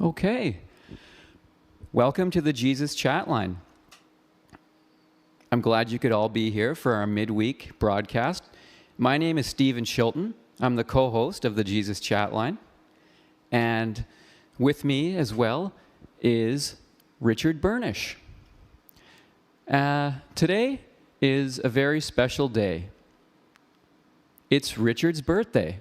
Okay. Welcome to the Jesus Chatline. I'm glad you could all be here for our midweek broadcast. My name is Steven Chilton. I'm the co-host of the Jesus Chatline. And with me as well is Richard Burnish. Today is a very special day. It's Richard's birthday.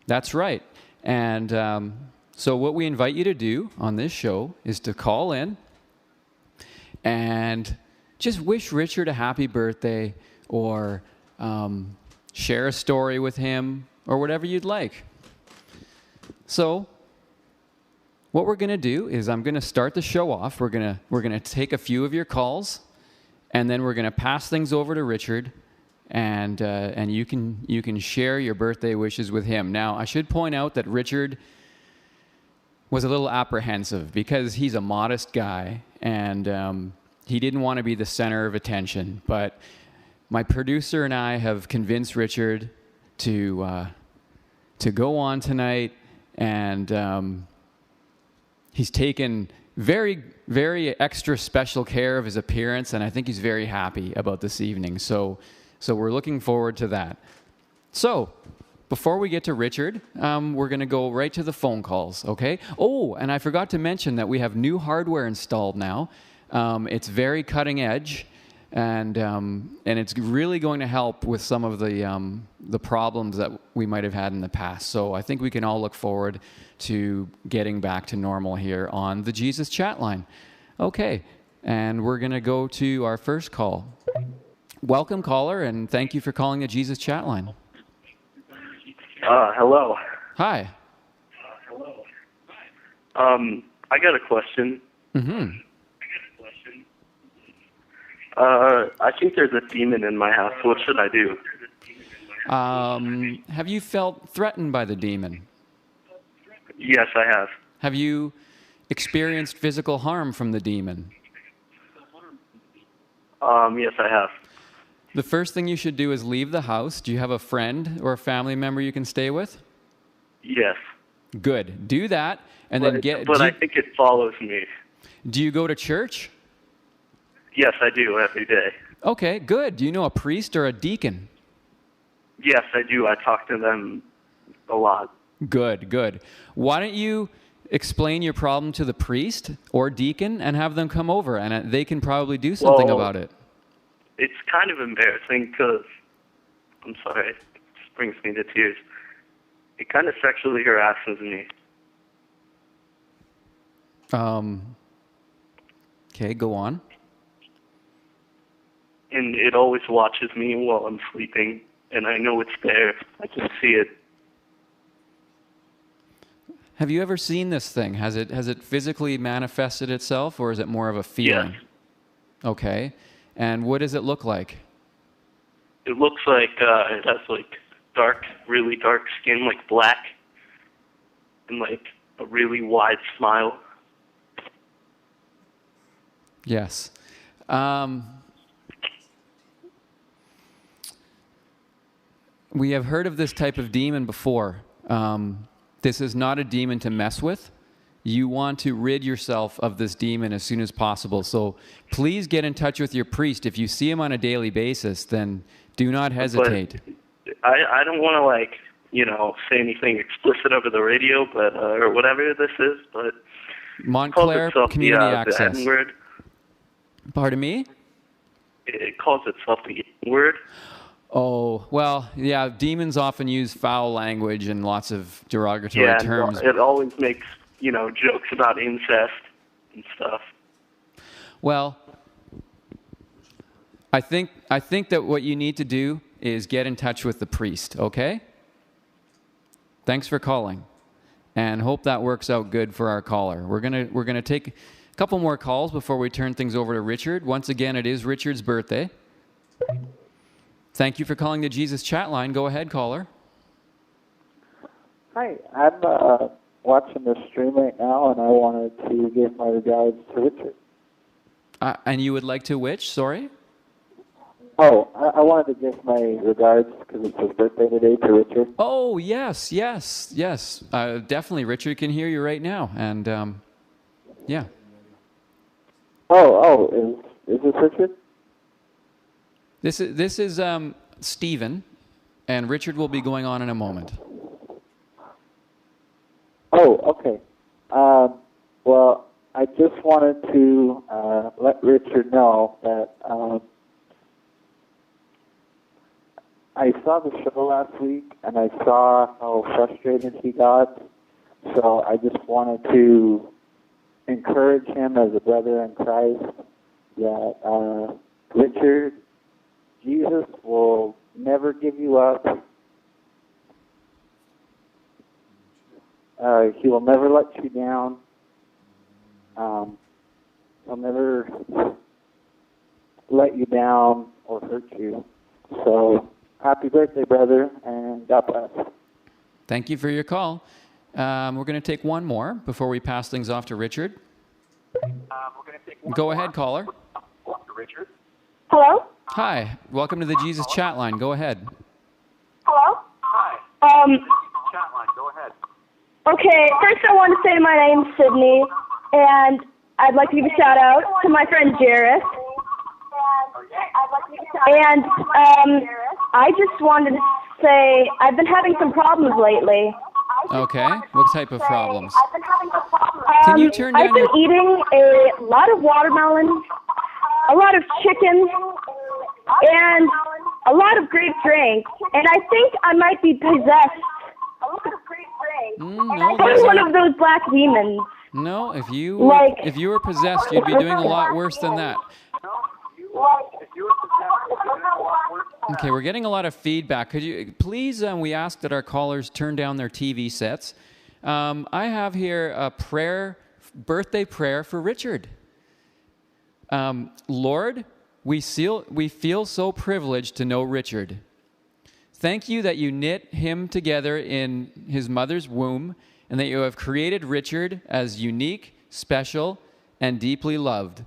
That's right. And so what we invite you to do on this show is to call in and just wish Richard a happy birthday or share a story with him or whatever you'd like. So what we're going to do is I'm going to start the show off. We're going to take a few of your calls, and then we're going to pass things over to Richard, and you can share your birthday wishes with him. Now, I should point out that Richard was a little apprehensive because he's a modest guy, and he didn't want to be the center of attention. But my producer and I have convinced Richard to go on tonight, and he's taken very, very extra special care of his appearance, and I think he's very happy about this evening. So we're looking forward to that. So before we get to Richard, we're going to go right to the phone calls, okay? Oh, and I forgot to mention that we have new hardware installed now. It's very cutting edge, and it's really going to help with some of the problems that we might have had in the past. So I think we can all look forward to getting back to normal here on the Jesus Chatline. Okay, and we're going to go to our first call. Welcome, caller, and thank you for calling the Jesus Chatline. Hello. Hi. Hello. I got a question. Mm-hmm. I think there's a demon in my house. What should I do? Have you felt threatened by the demon? Yes, I have. Have you experienced physical harm from the demon? Yes, I have. The first thing you should do is leave the house. Do you have a friend or a family member you can stay with? Yes. Good. Do that, and But then I think it follows me. Do you go to church? Yes, I do every day. Okay, good. Do you know a priest or a deacon? Yes, I do. I talk to them a lot. Good, good. Why don't you explain your problem to the priest or deacon and have them come over, and they can probably do something about it. It's kind of embarrassing because, I'm sorry, it just brings me to tears. It kind of sexually harasses me. Okay, go on. And it always watches me while I'm sleeping, and I know it's there. I can see it. Have you ever seen this thing? Has it physically manifested itself, or is it more of a feeling? Yes. Okay. And what does it look like? It looks like it has dark, really dark skin, like black, and like a really wide smile. Yes. We have heard of this type of demon before. This is not a demon to mess with. You want to rid yourself of this demon as soon as possible. So please get in touch with your priest. If you see him on a daily basis, then do not hesitate. But I don't want to say anything explicit over the radio, but or whatever this is, but Montclair Community Access. The N-word. Pardon me? It calls itself the N-word. Oh, well, yeah, demons often use foul language and lots of derogatory terms. It always makes jokes about incest and stuff. Well, I think that what you need to do is get in touch with the priest, okay? Thanks for calling, and hope that works out good for our caller. We're gonna take a couple more calls before we turn things over to Richard. Once again, it is Richard's birthday. Thank you for calling the Jesus Chatline. Go ahead, caller. Hi, I'm watching the stream right now, and I wanted to give my regards to Richard. And you would like to which? Sorry? Oh, I wanted to give my regards because it's his birthday today to Richard. Oh, yes. Definitely, Richard can hear you right now. And, yeah. Is this Richard? This is Steven, and Richard will be going on in a moment. Oh, okay. Well, I just wanted to let Richard know that I saw the show last week, and I saw how frustrated he got. So I just wanted to encourage him as a brother in Christ that Richard, Jesus will never give you up. He will never let you down. He'll never let you down or hurt you. So, happy birthday, brother, and God bless. Thank you for your call. We're going to take one more before we pass things off to Richard. Go ahead, caller. Hello? Hi. Welcome to the Jesus Chatline. Go ahead. Hello? Hi. Okay, first I want to say my name's Sydney, and I'd like to give a shout out to my friend Jairus. And I just wanted to say I've been having some problems lately. Okay. What type of problems? Can you turn down I've been eating a lot of watermelon, a lot of chicken, and a lot of grape drink, and I think I might be possessed. No, By one of those black demons. No, if you were possessed, you'd be doing a lot worse than that. Okay, we're getting a lot of feedback. Could you please? We ask that our callers turn down their TV sets. I have here a birthday prayer for Richard. Lord, we feel so privileged to know Richard. Thank you that you knit him together in his mother's womb, and that you have created Richard as unique, special, and deeply loved.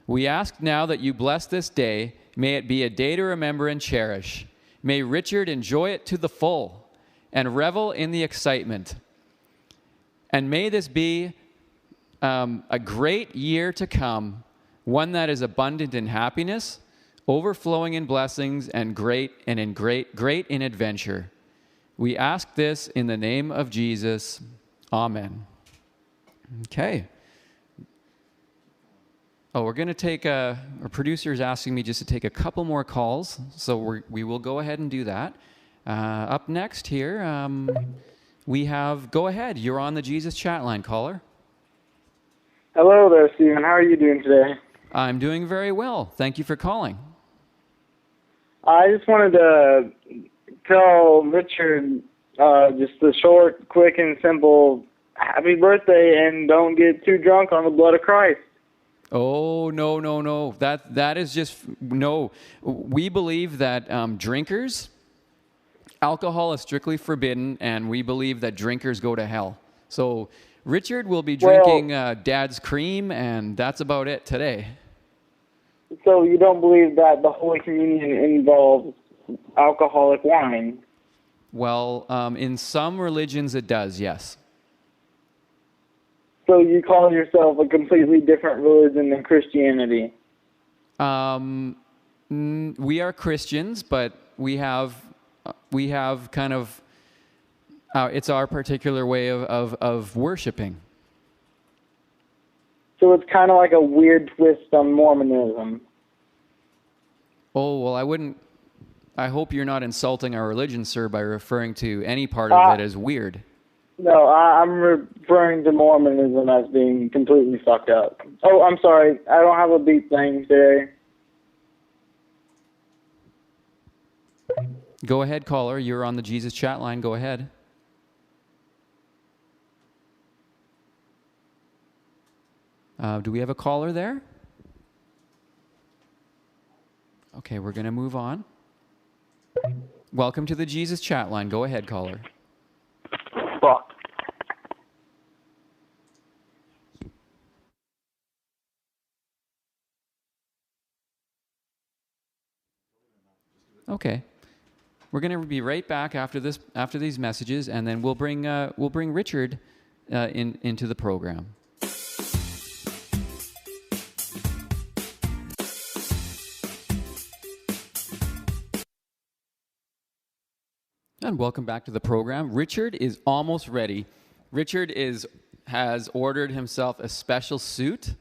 We ask now that you bless this day. May it be a day to remember and cherish. May Richard enjoy it to the full and revel in the excitement. And may this be a great year to come, one that is abundant in happiness, overflowing in blessings, and great in adventure. We ask this in the name of Jesus. Amen. Okay. Oh, we're going to take our producer is asking me just to take a couple more calls, so we will go ahead and do that. Up next here, we have, go ahead, you're on the Jesus Chatline, caller. Hello there, Steven. How are you doing today? I'm doing very well. Thank you for calling. I just wanted to tell Richard just a short, quick, and simple happy birthday, and don't get too drunk on the blood of Christ. Oh, no. That is just, no. We believe that drinkers, alcohol is strictly forbidden, and we believe that drinkers go to hell. So Richard will be drinking Dad's cream, and that's about it today. So you don't believe that the Holy Communion involves alcoholic wine? Well, in some religions it does, yes. So you call yourself a completely different religion than Christianity? We are Christians, but we have kind of, it's our particular way of worshiping. So it's kind of like a weird twist on Mormonism. Oh, well, I hope you're not insulting our religion, sir, by referring to any part of it as weird. No, I'm referring to Mormonism as being completely fucked up. Oh, I'm sorry. I don't have a beep thing today. Go ahead, caller. You're on the Jesus Chatline. Go ahead. Do we have a caller there? Okay, we're going to move on. Welcome to the Jesus Chatline. Go ahead, caller. Fuck. Okay. We're going to be right back after these messages, and then we'll bring Richard into the program. And welcome back to the program. Richard is almost ready. Richard has ordered himself a special suit,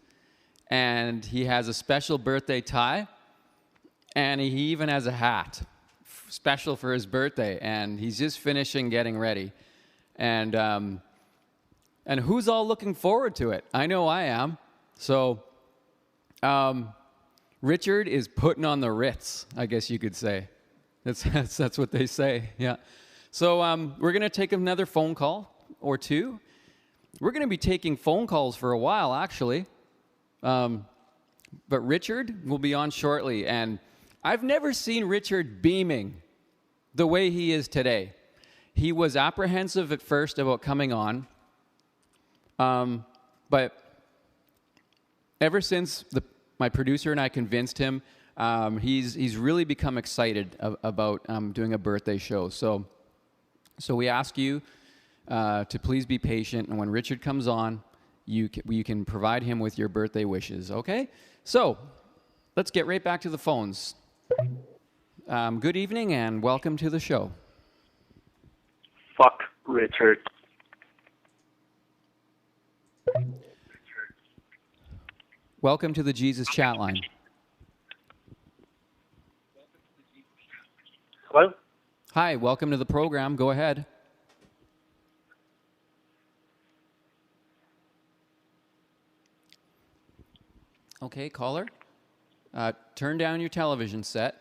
and he has a special birthday tie, and he even has a hat special for his birthday, and he's just finishing getting ready. And who's all looking forward to it? I know I am. So Richard is putting on the Ritz, I guess you could say. That's what they say, yeah. So we're going to take another phone call or two. We're going to be taking phone calls for a while, actually. But Richard will be on shortly, and I've never seen Richard beaming the way he is today. He was apprehensive at first about coming on, but ever since my producer and I convinced him, he's really become excited about doing a birthday show. So we ask you to please be patient, and when Richard comes on, you can provide him with your birthday wishes, okay? So let's get right back to the phones. Good evening and welcome to the show. Fuck Richard. Welcome to the Jesus Chatline. Hello? Hi, welcome to the program. Go ahead. Okay, caller. Turn down your television set.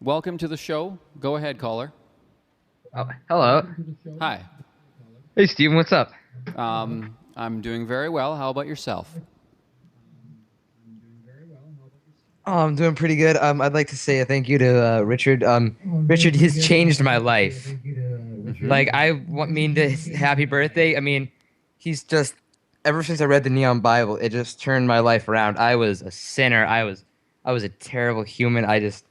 Welcome to the show. Go ahead, caller. Oh, hello. Hi. Hey, Steven, what's up? I'm doing very well. How about yourself? Oh, I'm doing pretty good. I'd like to say a thank you to Richard. Richard has changed my life. Like, mean to happy birthday. I mean, he's just, ever since I read the Neon Bible, it just turned my life around. I was a sinner. I was a terrible human. I was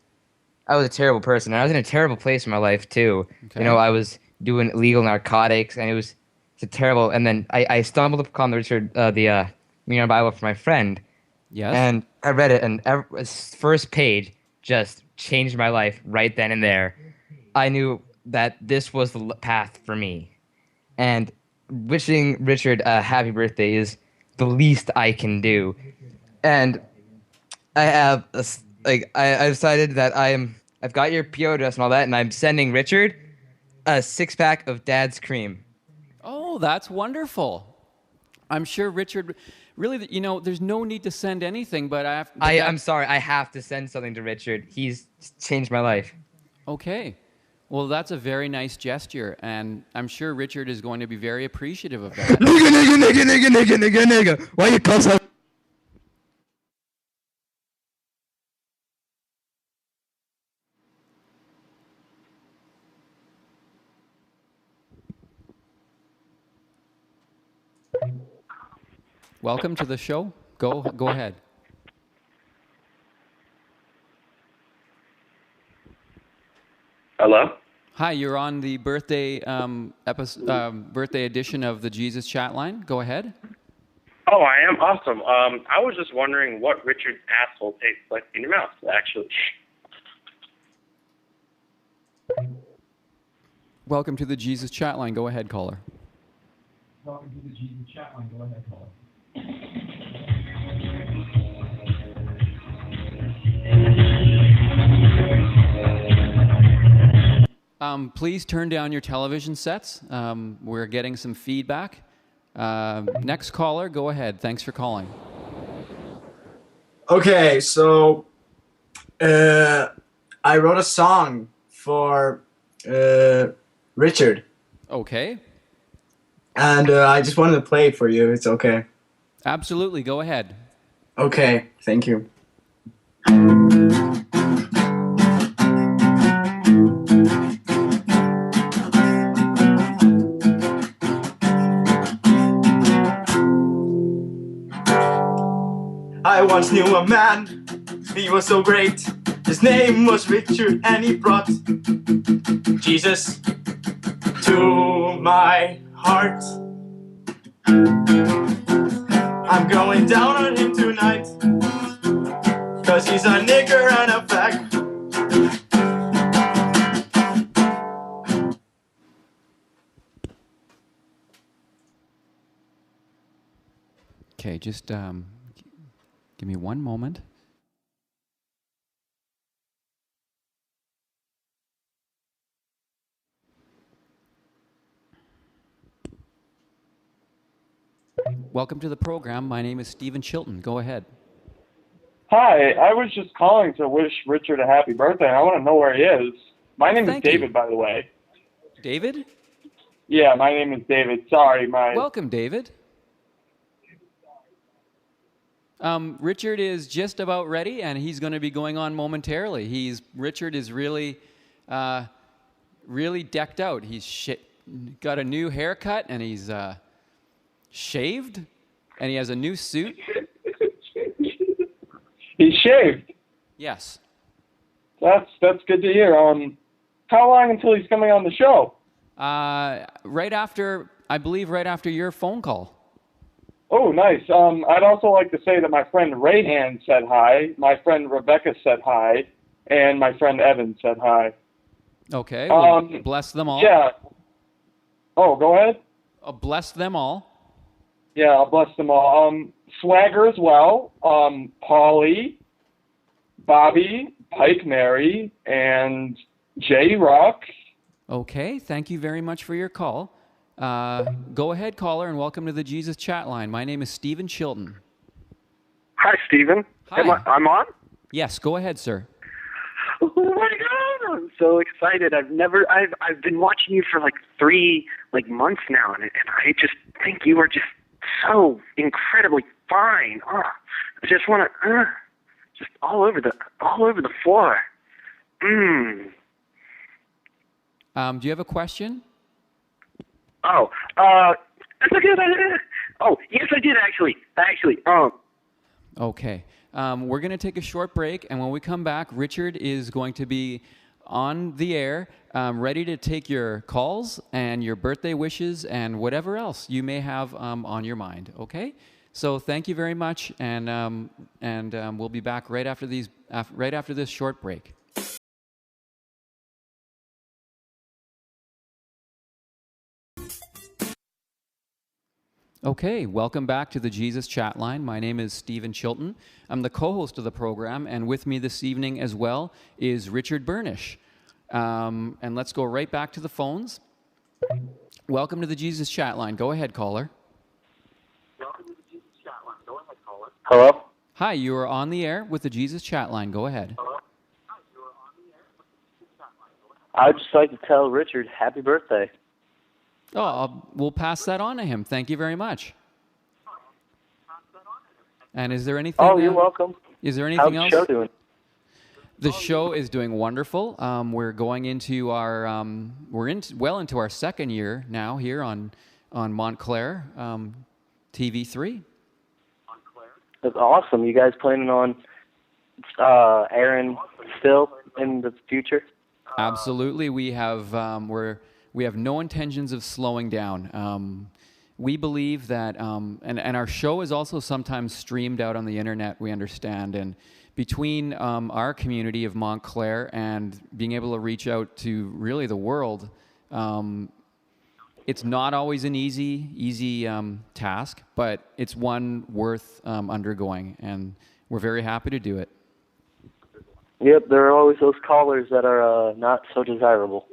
a terrible person. And I was in a terrible place in my life, too. Okay. You know, I was doing illegal narcotics, and it's a terrible. And then I stumbled upon the Neon Bible from my friend. Yes. And I read it, and first page just changed my life right then and there. I knew that this was the path for me. And wishing Richard a happy birthday is the least I can do. And I decided that I've got your PO address and all that, and I'm sending Richard a 6-pack of Dad's Cream. Oh, that's wonderful. I'm sure Richard, really, you know, there's no need to send anything, but I'm sorry, I have to send something to Richard. He's changed my life. Okay. Well, that's a very nice gesture, and I'm sure Richard is going to be very appreciative of that. Nigga. Why you cuss out? Welcome to the show. Go ahead. Hello? Hi, you're on the birthday birthday edition of the Jesus Chatline. Go ahead. Oh, I am? Awesome. I was just wondering what Richard's asshole tastes like in your mouth, actually. Welcome to the Jesus Chatline. Go ahead, caller. Welcome to the Jesus Chatline. Go ahead, caller. Please turn down your television sets. We're getting some feedback. Next caller, go ahead. Thanks for calling. Okay, so I wrote a song for Richard. Okay. And I just wanted to play it for you. It's okay. Absolutely. Go ahead. Okay. Thank you. I once knew a man, he was so great. His name was Richard, and he brought Jesus to my heart. I'm going down on him tonight, 'cause he's a nigger and a fag. Okay, just give me one moment. Welcome to the program. My name is Steven Chilton. Go ahead. Hi, I was just calling to wish Richard a happy birthday. I want to know where he is. My name is Thank you. David, by the way. David? Yeah, my name is David. Sorry, Welcome, David. Richard is just about ready, and he's going to be going on momentarily. Richard is really decked out. He's got a new haircut, and he's shaved, and he has a new suit. He's shaved. Yes. That's good to hear. How long until he's coming on the show? Right after your phone call. Oh, nice. I'd also like to say that my friend Rayhan said hi, my friend Rebecca said hi, and my friend Evan said hi. Okay. Well, bless them all. Yeah. Oh, go ahead. Bless them all. Yeah, I'll bless them all. Swagger as well. Paulie, Bobby, Pike Mary, and J Rock. Okay, thank you very much for your call. Go ahead, caller, and welcome to the Jesus Chatline. My name is Steven Chilton. Hi, Steven. Hi. I'm on? Yes, go ahead, sir. Oh my God, I'm so excited. I've been watching you for like 3 months now, and I just think you are just so incredibly fine. Oh, I just want to just all over the floor. Do you have a question? Oh, that's a good idea. Oh, yes, I did actually. Okay. We're going to take a short break, and when we come back, Richard is going to be on the air, ready to take your calls and your birthday wishes and whatever else you may have on your mind. Okay? So thank you very much, and we'll be back right after this short break. Okay, welcome back to the Jesus Chatline. My name is Steven Chilton. I'm the co-host of the program, and with me this evening as well is Richard Burnish. And let's go right back to the phones. Welcome to the Jesus Chatline. Go ahead, caller. Hello? Hi, you are on the air with the Jesus Chatline. Go ahead. I'd just like to tell Richard happy birthday. Oh, we'll pass that on to him. Thank you very much. And is there anything? Oh, you're welcome. Is there anything else? How's the show doing? The show is doing wonderful. We're going into our well into our second year now here on Montclair TV3. That's awesome. You guys planning on airing still in the future? Absolutely. We have we have no intentions of slowing down. We believe that, and our show is also sometimes streamed out on the internet, we understand, and between our community of Montclair and being able to reach out to really the world, it's not always an easy task, but it's one worth undergoing, and we're very happy to do it. Yep, there are always those callers that are not so desirable.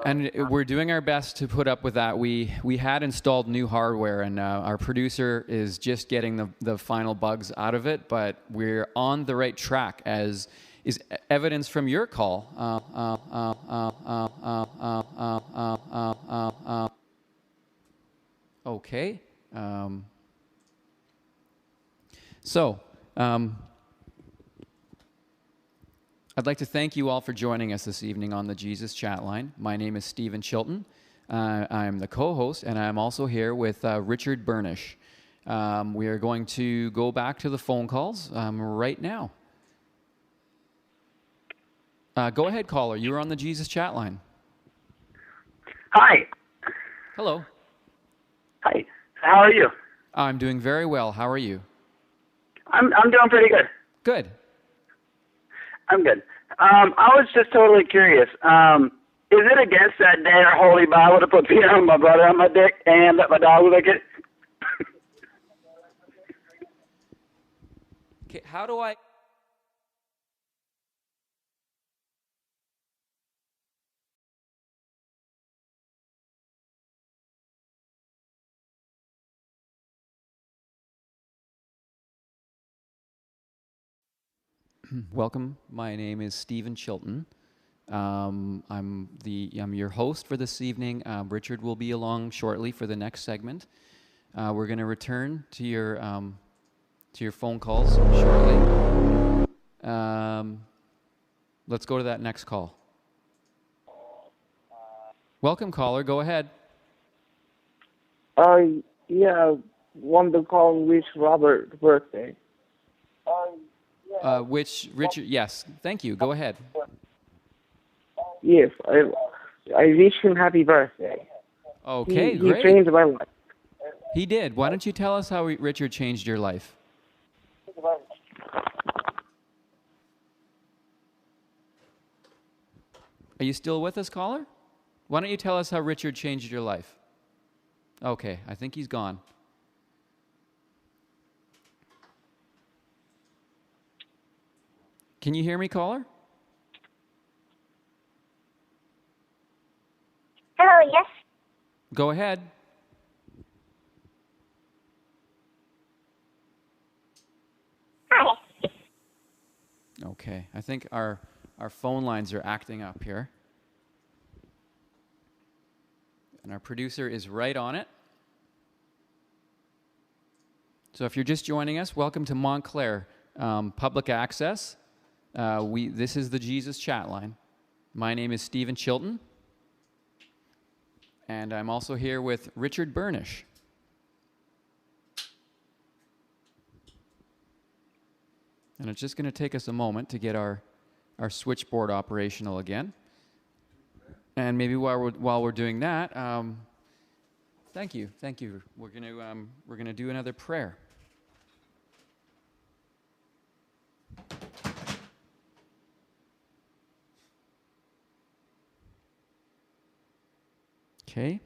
And we're doing our best to put up with that. We had installed new hardware, and our producer is just getting the final bugs out of it, but we're on the right track, as is evidence from your call. Okay. I'd like to thank you all for joining us this evening on the Jesus Chatline. My name is Steven Chilton. I'm the co-host, and I'm also here with Richard Burnish. We are going to go back to the phone calls right now. Go ahead, caller. You're on the Jesus Chatline. Hi. Hello. Hi. How are you? I'm doing very well. How are you? I'm doing pretty good. Good. I'm good. I was just totally curious. Is it against that damn holy Bible to put peanut on my butter on my dick and let my dog lick it? Okay, how do I... Welcome. My name is Steven Chilton. I'm your host for this evening. Richard will be along shortly for the next segment. We're going to return to your phone calls shortly. Let's go to that next call. Welcome, caller. Go ahead. Yeah, wanted to call and wish Robert's birthday. Which Richard? Yes. Thank you. Go ahead. Yes, I wish him happy birthday. Okay, he great. He changed my life. He did. Why don't you tell us how Richard changed your life? Are you still with us, caller? Why don't you tell us how Richard changed your life? Okay, I think he's gone. Can you hear me, caller? Hello, yes. Go ahead. Hi. Okay, I think our phone lines are acting up here. And our producer is right on it. So if you're just joining us, welcome to Montclair Public Access. This is the Jesus Chatline. My name is Steven Chilton. And I'm also here with Richard Burnish. And it's just going to take us a moment to get our switchboard operational again. And maybe while we're doing that, thank you. We're going to do another prayer. Okay.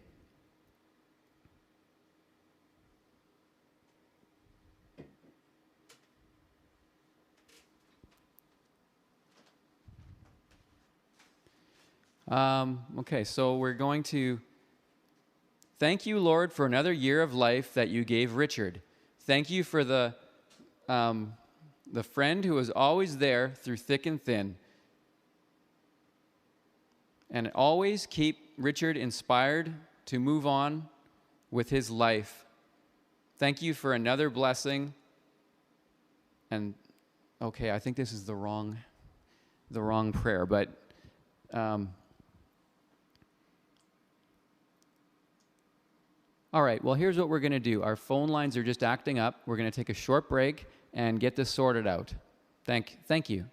Okay, so we're going to thank you, Lord, for another year of life that you gave Richard. Thank you for the friend who was always there through thick and thin. And always keep Richard inspired to move on with his life. Thank you for another blessing. And okay, I think this is the wrong prayer, but all right, well, here's what we're going to do. Our phone lines are just acting up. We're going to take a short break and get this sorted out. Thank you.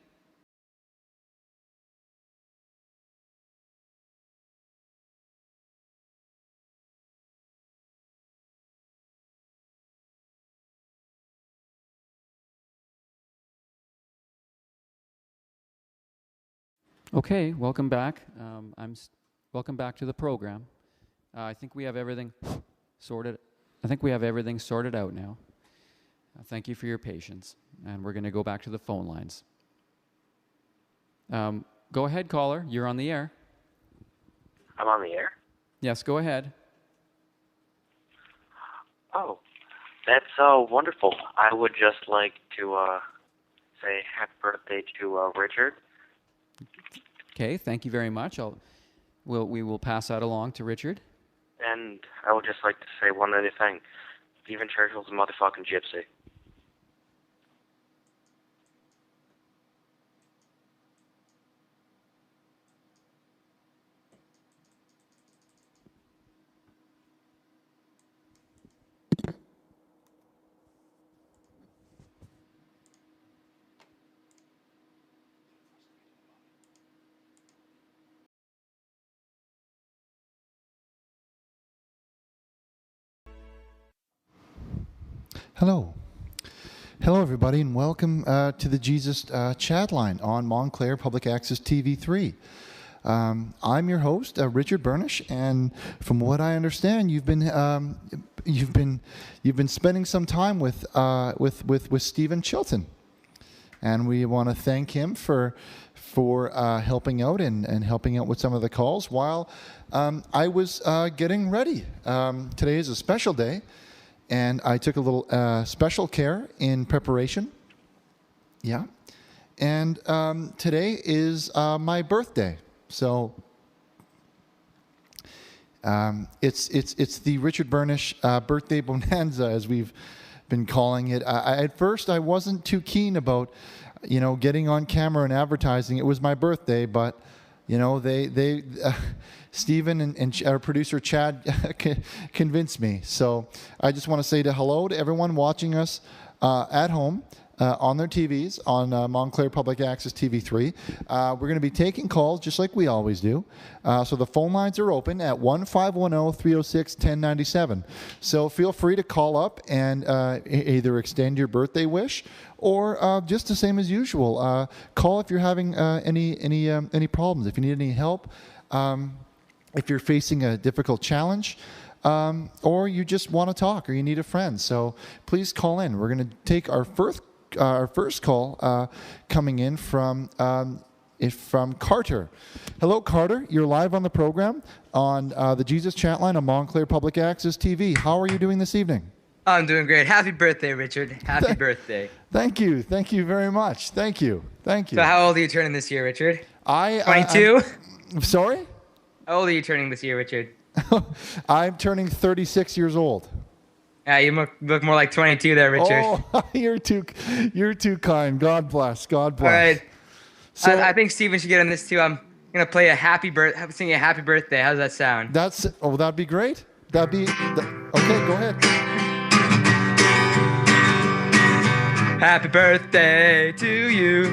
Okay, welcome back. Welcome back to the program. I think we have everything sorted. I think we have everything sorted out now. Thank you for your patience, and we're going to go back to the phone lines. Go ahead, caller. You're on the air. I'm on the air? Yes, go ahead. Oh, that's so wonderful. I would just like to say happy birthday to Richard. Okay, thank you very much. We will pass that along to Richard. And I would just like to say one other thing. Stephen Churchill's a motherfucking gypsy. Hello. Hello, everybody, and welcome to the Jesus Chatline on Montclair Public Access TV3. I'm your host, Richard Burnish, and from what I understand, you've been spending some time with Steven Chilton, and we want to thank him for helping out and helping out with some of the calls while I was getting ready. Today is a special day. And I took a little special care in preparation. Yeah. And today is my birthday. So it's the Richard Burnish birthday bonanza, as we've been calling it. At first, I wasn't too keen about, getting on camera and advertising. It was my birthday, but, Steven and our producer Chad convinced me. So I just want to say hello to everyone watching us at home on their TVs on Montclair Public Access TV3. We're going to be taking calls just like we always do. So the phone lines are open at 1-510-306-1097. So feel free to call up and either extend your birthday wish or just the same as usual. Call if you're having any problems, if you need any help. If you're facing a difficult challenge, or you just want to talk, or you need a friend, so please call in. We're going to take our first call coming in from Carter. Hello, Carter. You're live on the program on the Jesus Chatline on Montclair Public Access TV. How are you doing this evening? I'm doing great. Happy birthday, Richard. Happy birthday. Thank you. Thank you very much. Thank you. Thank you. So how old are you turning this year, Richard? 22? Sorry? How old are you turning this year, Richard? I'm turning 36 years old. Yeah, you look more like 22 there, Richard. Oh, you're too kind. God bless. God bless. All right. So, I think Steven should get on this too. I'm gonna play sing a happy birthday. How does that sound? That'd be great. Okay, go ahead. Happy birthday to you.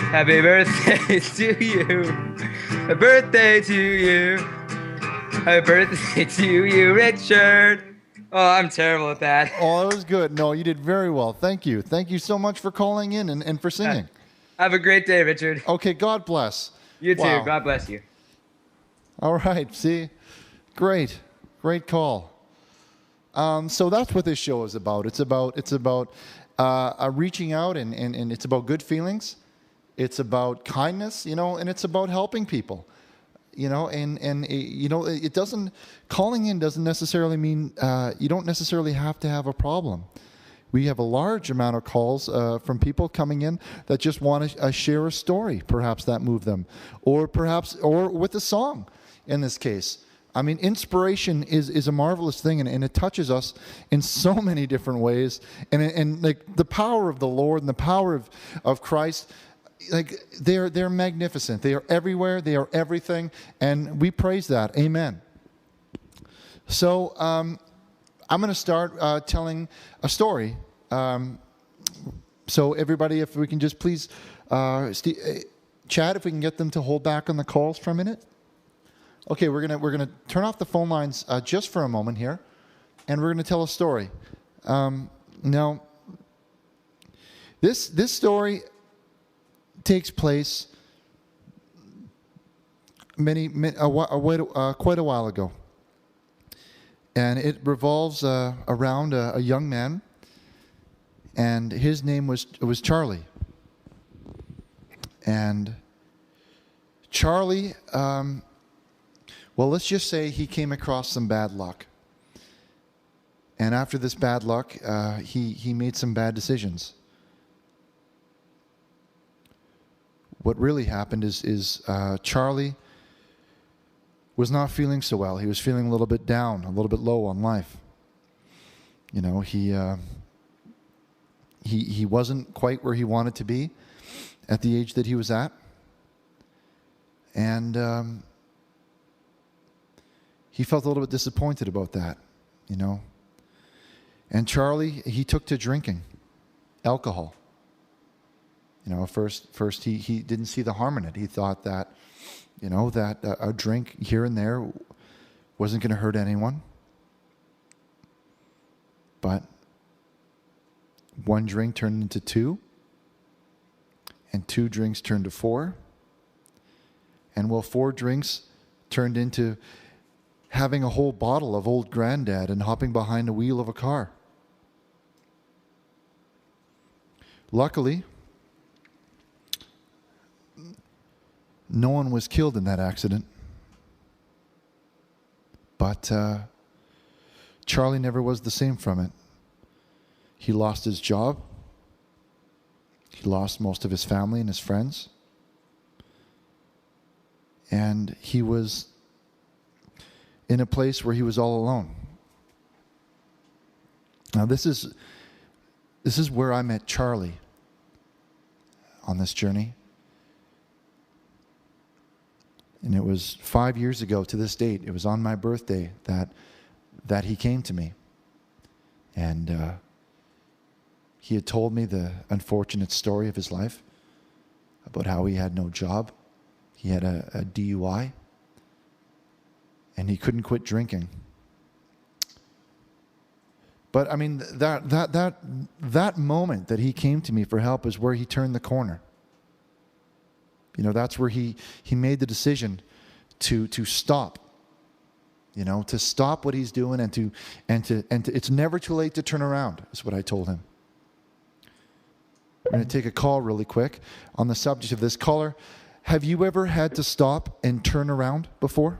Happy birthday to you. Happy birthday to you. Happy birthday to you, Richard. Oh, I'm terrible at that. Oh, that was good. No, you did very well. Thank you. Thank you so much for calling in and for singing. Have a great day, Richard. Okay, God bless. You too. Wow. God bless you. All right. See? Great call. So that's what this show is about. It's about reaching out and it's about good feelings. It's about kindness, and it's about helping people, it doesn't, calling in doesn't necessarily mean, you don't necessarily have to have a problem. We have a large amount of calls from people coming in that just want to share a story, perhaps that moved them, or with a song in this case. I mean, inspiration is a marvelous thing, and it touches us in so many different ways. And like the power of the Lord and the power of Christ, like they're magnificent. They are everywhere. They are everything, and we praise that. Amen. So I'm going to start telling a story. So everybody, if we can just please, Chad, if we can get them to hold back on the calls for a minute. Okay, we're gonna turn off the phone lines just for a moment here, and we're gonna tell a story. Now, this story takes place quite a while ago, and it revolves around a young man, and his name was Charlie. And Charlie, well, let's just say he came across some bad luck, and after this bad luck, he made some bad decisions. What really happened is Charlie was not feeling so well. He was feeling a little bit down, a little bit low on life. You know, he wasn't quite where he wanted to be at the age that he was at. And he felt a little bit disappointed about that, you know. And Charlie, he took to drinking alcohol. You know, first he didn't see the harm in it. He thought that, you know, that a drink here and there wasn't going to hurt anyone. But one drink turned into two, and two drinks turned to four, and well, four drinks turned into having a whole bottle of Old Granddad and hopping behind the wheel of a car. Luckily, no one was killed in that accident. But Charlie never was the same from it. He lost his job. He lost most of his family and his friends. And he was in a place where he was all alone. Now this is where I met Charlie on this journey. And it was 5 years ago to this date. It was on my birthday that he came to me. And he had told me the unfortunate story of his life about how he had no job. He had a DUI. And he couldn't quit drinking. But I mean, that moment that he came to me for help is where he turned the corner. You know, that's where he made the decision to stop. You know, to stop what he's doing and to it's never too late to turn around, is what I told him. We're going to take a call really quick on the subject of this. Caller, have you ever had to stop and turn around before?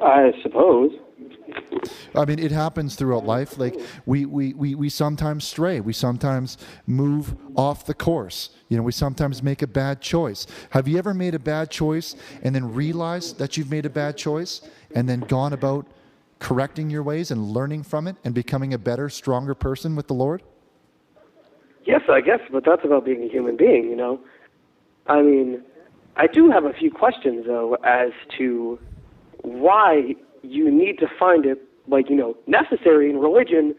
I suppose. I mean, it happens throughout life. Like we sometimes stray. We sometimes move off the course. You know, we sometimes make a bad choice. Have you ever made a bad choice and then realized that you've made a bad choice and then gone about correcting your ways and learning from it and becoming a better, stronger person with the Lord? Yes, I guess, but that's about being a human being, you know. I mean, I do have a few questions, though, as to why you need to find it, like, you know, necessary in religion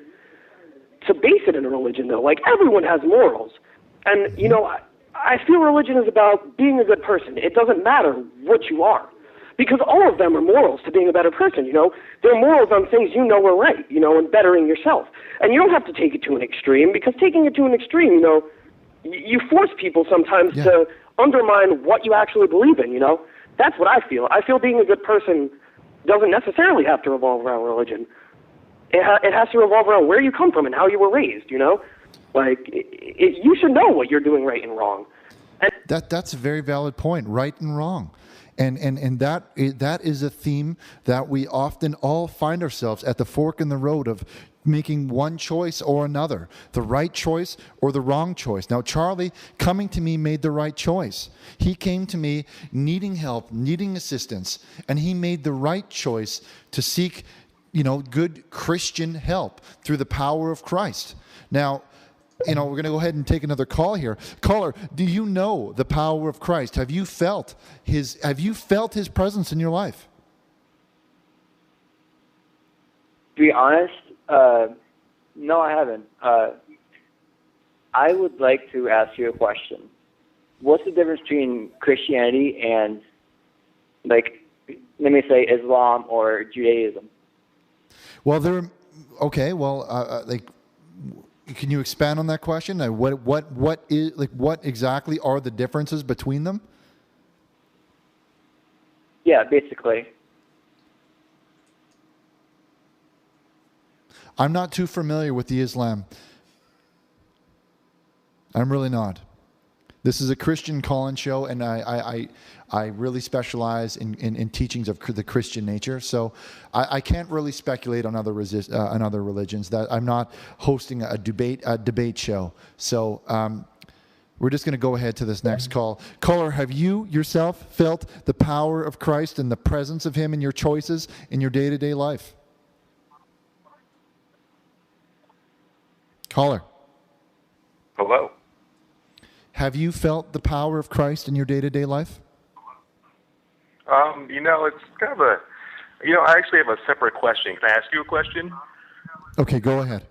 to base it in a religion, though. Like, everyone has morals. And, you know, I feel religion is about being a good person. It doesn't matter what you are. Because all of them are morals to being a better person, you know. They're morals on things you know are right, you know, and bettering yourself. And you don't have to take it to an extreme, because taking it to an extreme, you know, you force people sometimes to undermine what you actually believe in, you know. That's what I feel. I feel being a good person doesn't necessarily have to revolve around religion. It has to revolve around where you come from and how you were raised, you know. Like, you should know what you're doing right and wrong. And that's a very valid point, right and wrong. And that is a theme that we often all find ourselves at the fork in the road of making one choice or another, the right choice or the wrong choice. Now, Charlie, coming to me, made the right choice. He came to me needing help, needing assistance, and he made the right choice to seek, you know, good Christian help through the power of Christ. Now, you know, we're going to go ahead and take another call here. Caller, do you know the power of Christ? Have you felt his presence in your life? To be honest, no, I haven't. I would like to ask you a question. What's the difference between Christianity and, like, let me say Islam or Judaism? Well, like, can you expand on that question? What exactly are the differences between them? Yeah, basically. I'm not too familiar with the Islam. I'm really not. This is a Christian call-in show, and I really specialize in teachings of the Christian nature. So I can't really speculate on other religions. That I'm not hosting a debate show. So we're just going to go ahead to this next call. Caller, have you yourself felt the power of Christ and the presence of Him in your choices in your day-to-day life? Caller. Hello. Have you felt the power of Christ in your day-to-day life? You know, it's kind of I actually have a separate question. Can I ask you a question? Okay, go ahead.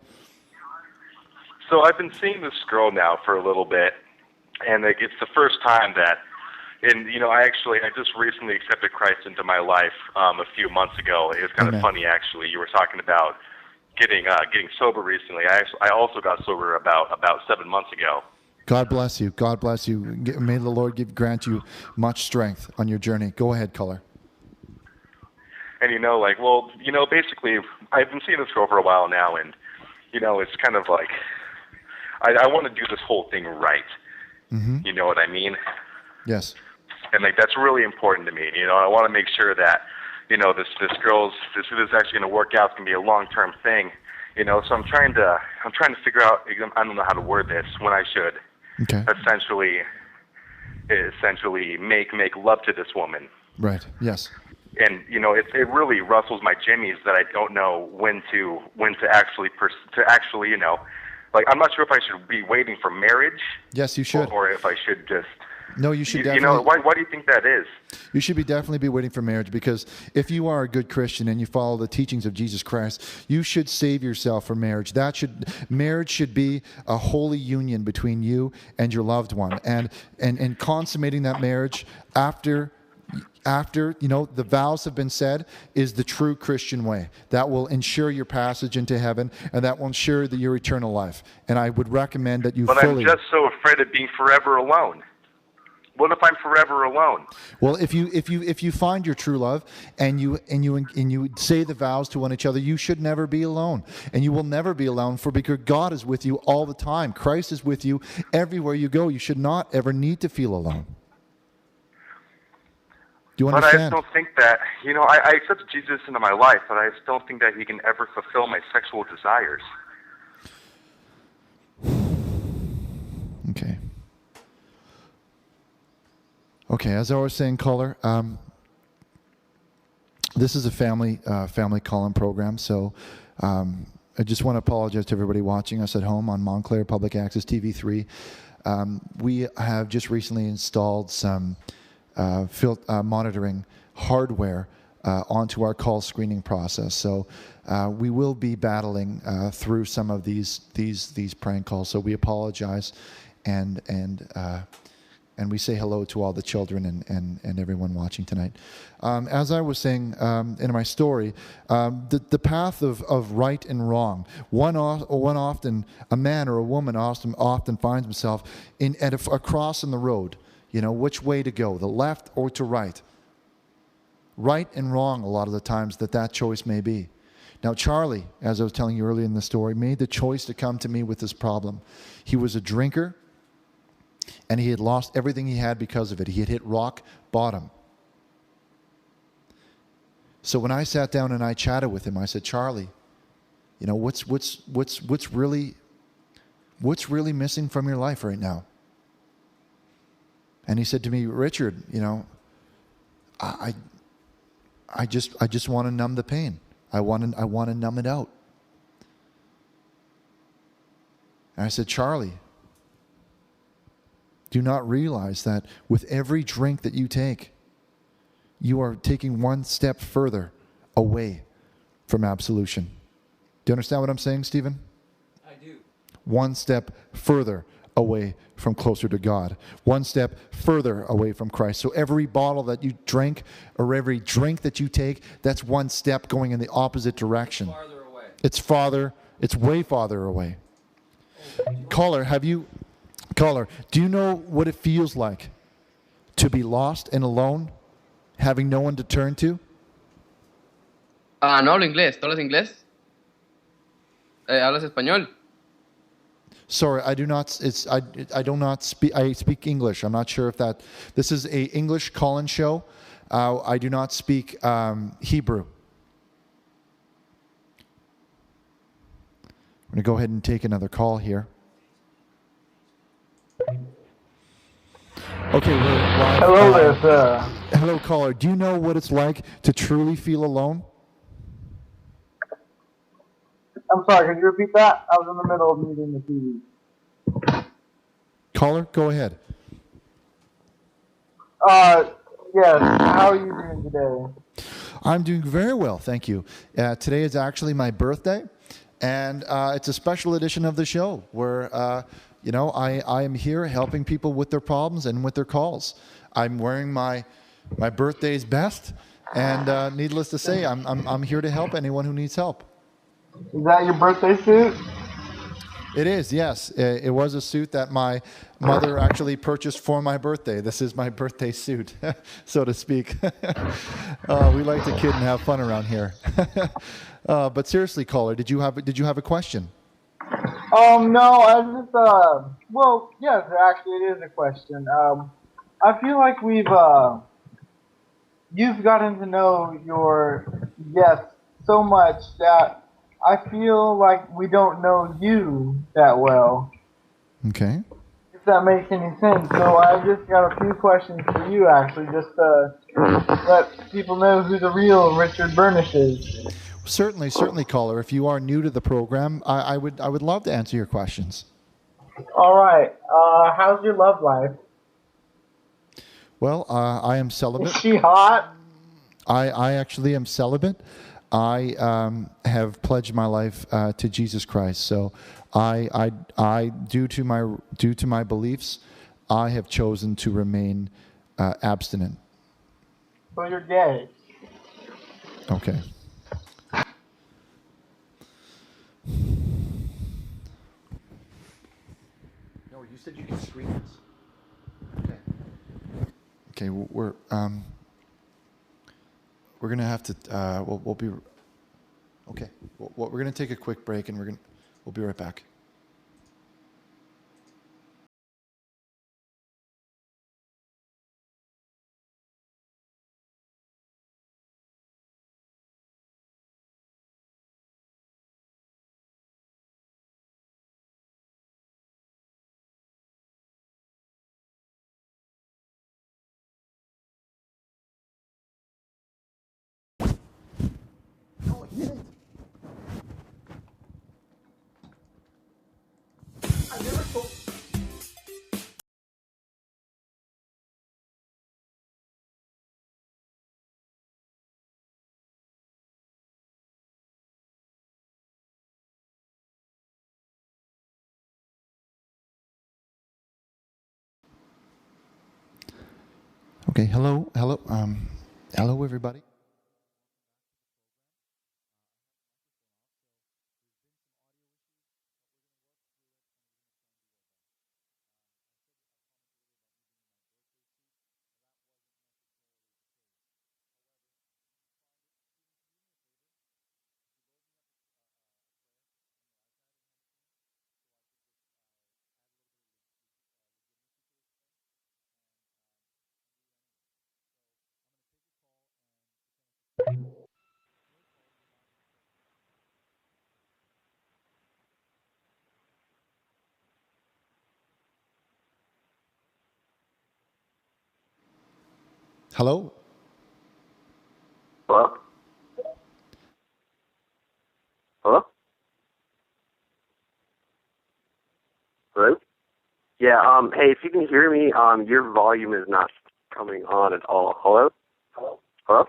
So I've been seeing this girl now for a little bit, and it's the first time that, and, you know, I just recently accepted Christ into my life a few months ago. It was kind of funny, actually. You were talking about getting sober recently. I also got sober about 7 months ago. God bless you. God bless you. May the Lord grant you much strength on your journey. Go ahead, caller. And basically, I've been seeing this girl for a while now, and it's kind of like I want to do this whole thing right. Mm-hmm. You know what I mean? Yes. And that's really important to me. I want to make sure that this is actually going to work out. It's going to be a long-term thing. So I'm trying to figure out. I don't know how to word this. When I should essentially make love to this woman. Right. Yes. And it really rustles my jimmies that I don't know when to actually I'm not sure if I should be waiting for marriage. Yes, you should. Or if I should just. No, you should definitely. Why do you think that is? You should definitely be waiting for marriage, because if you are a good Christian and you follow the teachings of Jesus Christ, you should save yourself for marriage. Marriage should be a holy union between you and your loved one, and consummating that marriage after the vows have been said is the true Christian way. That will ensure your passage into heaven, and that will ensure your eternal life. And I would recommend that you But I'm just so afraid of being forever alone. What if I'm forever alone? Well, if you find your true love and you say the vows to one each other, you should never be alone, and you will never be alone, because God is with you all the time. Christ is with you everywhere you go. You should not ever need to feel alone. Do you understand? But I just don't think that, I accepted Jesus into my life, but I just don't think that he can ever fulfill my sexual desires. Okay, as I was saying, caller, this is a family call-in program, so I just want to apologize to everybody watching us at home on Montclair Public Access TV3. We have just recently installed some monitoring hardware onto our call screening process, so we will be battling through some of these prank calls. So we apologize, and we say hello to all the children and everyone watching tonight. As I was saying in my story, the path of right and wrong. A man or a woman often finds himself at a cross in the road. Which way to go, the left or to right. Right and wrong a lot of the times that choice may be. Now Charlie, as I was telling you earlier in the story, made the choice to come to me with this problem. He was a drinker, and he had lost everything he had because of it. He had hit rock bottom. So when I sat down and I chatted with him, I said, Charlie, what's really missing from your life right now? And he said to me, Richard, I just want to numb the pain. I want to numb it out. And I said, Charlie, do not realize that with every drink that you take, you are taking one step further away from absolution. Do you understand what I'm saying, Steven? I do. One step further away from closer to God. One step further away from Christ. So every bottle that you drink or every drink that you take, that's one step going in the opposite direction. Farther away. It's way farther away. Caller, do you know what it feels like to be lost and alone, having no one to turn to? No hablo inglés. ¿Tú hablas inglés? ¿Hablas español? Sorry, I do not speak. I speak English. I'm not sure if this is a English call-in show. I do not speak Hebrew. I'm going to go ahead and take another call here. Okay, we're live. Hello there, sir. Hello, caller. Do you know what it's like to truly feel alone? I'm sorry, can you repeat that? I was in the middle of muting the TV. Caller, go ahead. Yes, how are you doing today? I'm doing very well, thank you. Today is actually my birthday, and it's a special edition of the show where, I am here helping people with their problems and with their calls. I'm wearing my birthday's best, and needless to say, I'm here to help anyone who needs help. Is that your birthday suit? It is, yes. It was a suit that my mother actually purchased for my birthday. This is my birthday suit, so to speak. We like to kid and have fun around here. But seriously, caller, did you have a question? No, I just, well, yes, actually it is a question. I feel like you've gotten to know your guests so much that I feel like we don't know you that well. Okay. If that makes any sense. So I've just got a few questions for you, actually, just to let people know who the real Richard Burnish is. Certainly, caller. If you are new to the program, I would love to answer your questions. All right. How's your love life? Well, I am celibate. Is she hot? I actually am celibate. I have pledged my life to Jesus Christ. So I due to my beliefs, I have chosen to remain abstinent. So you're gay. Okay. No, you said you could screen this. Okay. Okay, we're gonna have to we'll be okay. We're gonna take a quick break and we'll be right back. Okay, hello, everybody. Hello? Hello? Hello? Hello? Yeah, hey, if you can hear me, your volume is not coming on at all. Hello? Hello?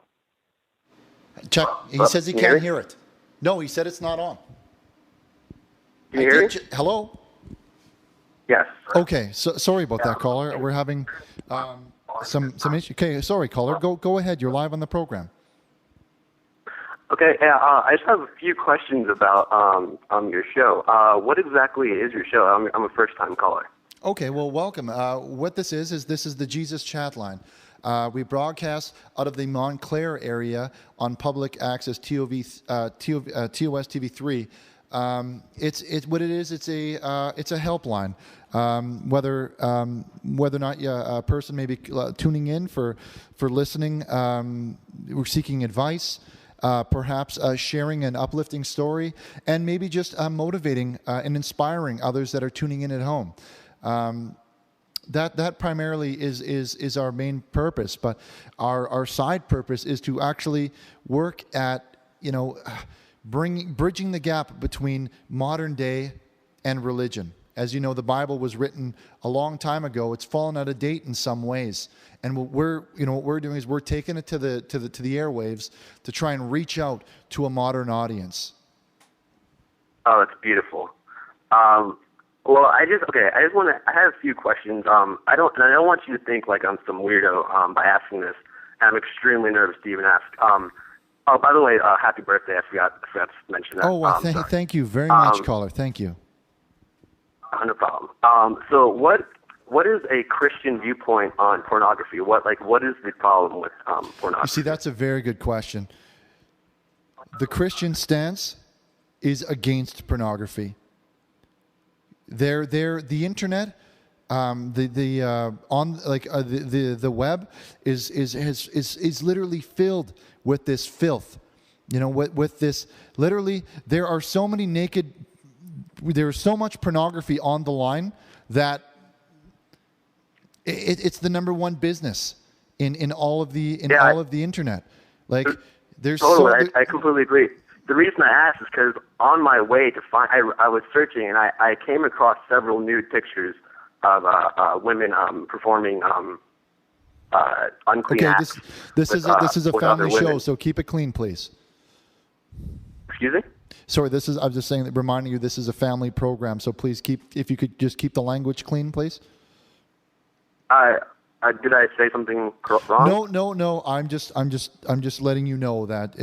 Chuck, he says he can't hear it. No, he said it's not on. Can you hear me? Hello? Yes. Okay, so sorry about that, caller. We're having some issue. Okay, sorry, caller. Go ahead. You're live on the program. Okay, yeah, I just have a few questions about your show. What exactly is your show? I'm a first-time caller. Okay, well, welcome. What this is the Jesus Chatline. We broadcast out of the Montclair area on public access TOS TV3. It's what it is. It's a helpline. Whether or not a person may be tuning in for listening, we're seeking advice. Perhaps sharing an uplifting story, and maybe just motivating and inspiring others that are tuning in at home. That primarily is our main purpose, but our side purpose is to actually work at bridging the gap between modern day and religion. As you know, the Bible was written a long time ago. It's fallen out of date in some ways, and what we're doing is we're taking it to the airwaves to try and reach out to a modern audience. Oh, that's beautiful. Well, I have a few questions. I don't want you to think like I'm some weirdo by asking this. I'm extremely nervous to even ask. Oh, by the way, happy birthday. I forgot to mention that. Oh, well, thank you very much, caller. Thank you. No problem. So what is a Christian viewpoint on pornography? What is the problem with pornography? You see, that's a very good question. The Christian stance is against pornography. The internet, the web is literally filled with this filth. You know, with this, literally, there are so many there's so much pornography on the line that it's the number one business in all of the internet. Like, there's totally, I completely agree. The reason I asked is because on my way to find, I was searching and I came across several nude pictures of women performing unclean acts. This is a family show, so keep it clean, please. Excuse me? Sorry, I was just saying, reminding you, this is a family program, so please if you could just keep the language clean, please. Did I say something wrong? No. I'm just letting you know that,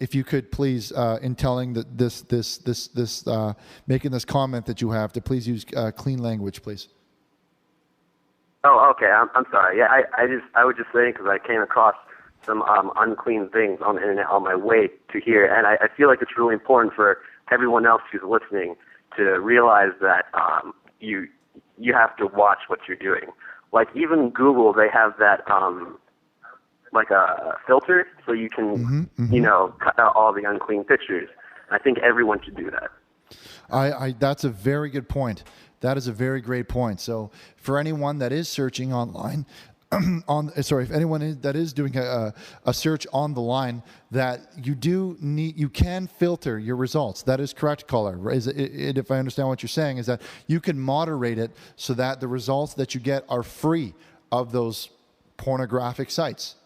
if you could please, in telling that this making this comment that you have, to please use clean language, please. Oh, okay. I'm sorry. Yeah, I was just saying because I came across some unclean things on the internet on my way to here, and I feel like it's really important for everyone else who's listening to realize that you have to watch what you're doing. Like, even Google, they have that like a filter, so you can cut out all the unclean pictures. I think everyone should do that. That's a very good point. That is a very great point. So for anyone that is searching online, if anyone that is doing a search on the line, that you can filter your results. That is correct, caller. If I understand what you're saying, is that you can moderate it so that the results that you get are free of those pornographic sites.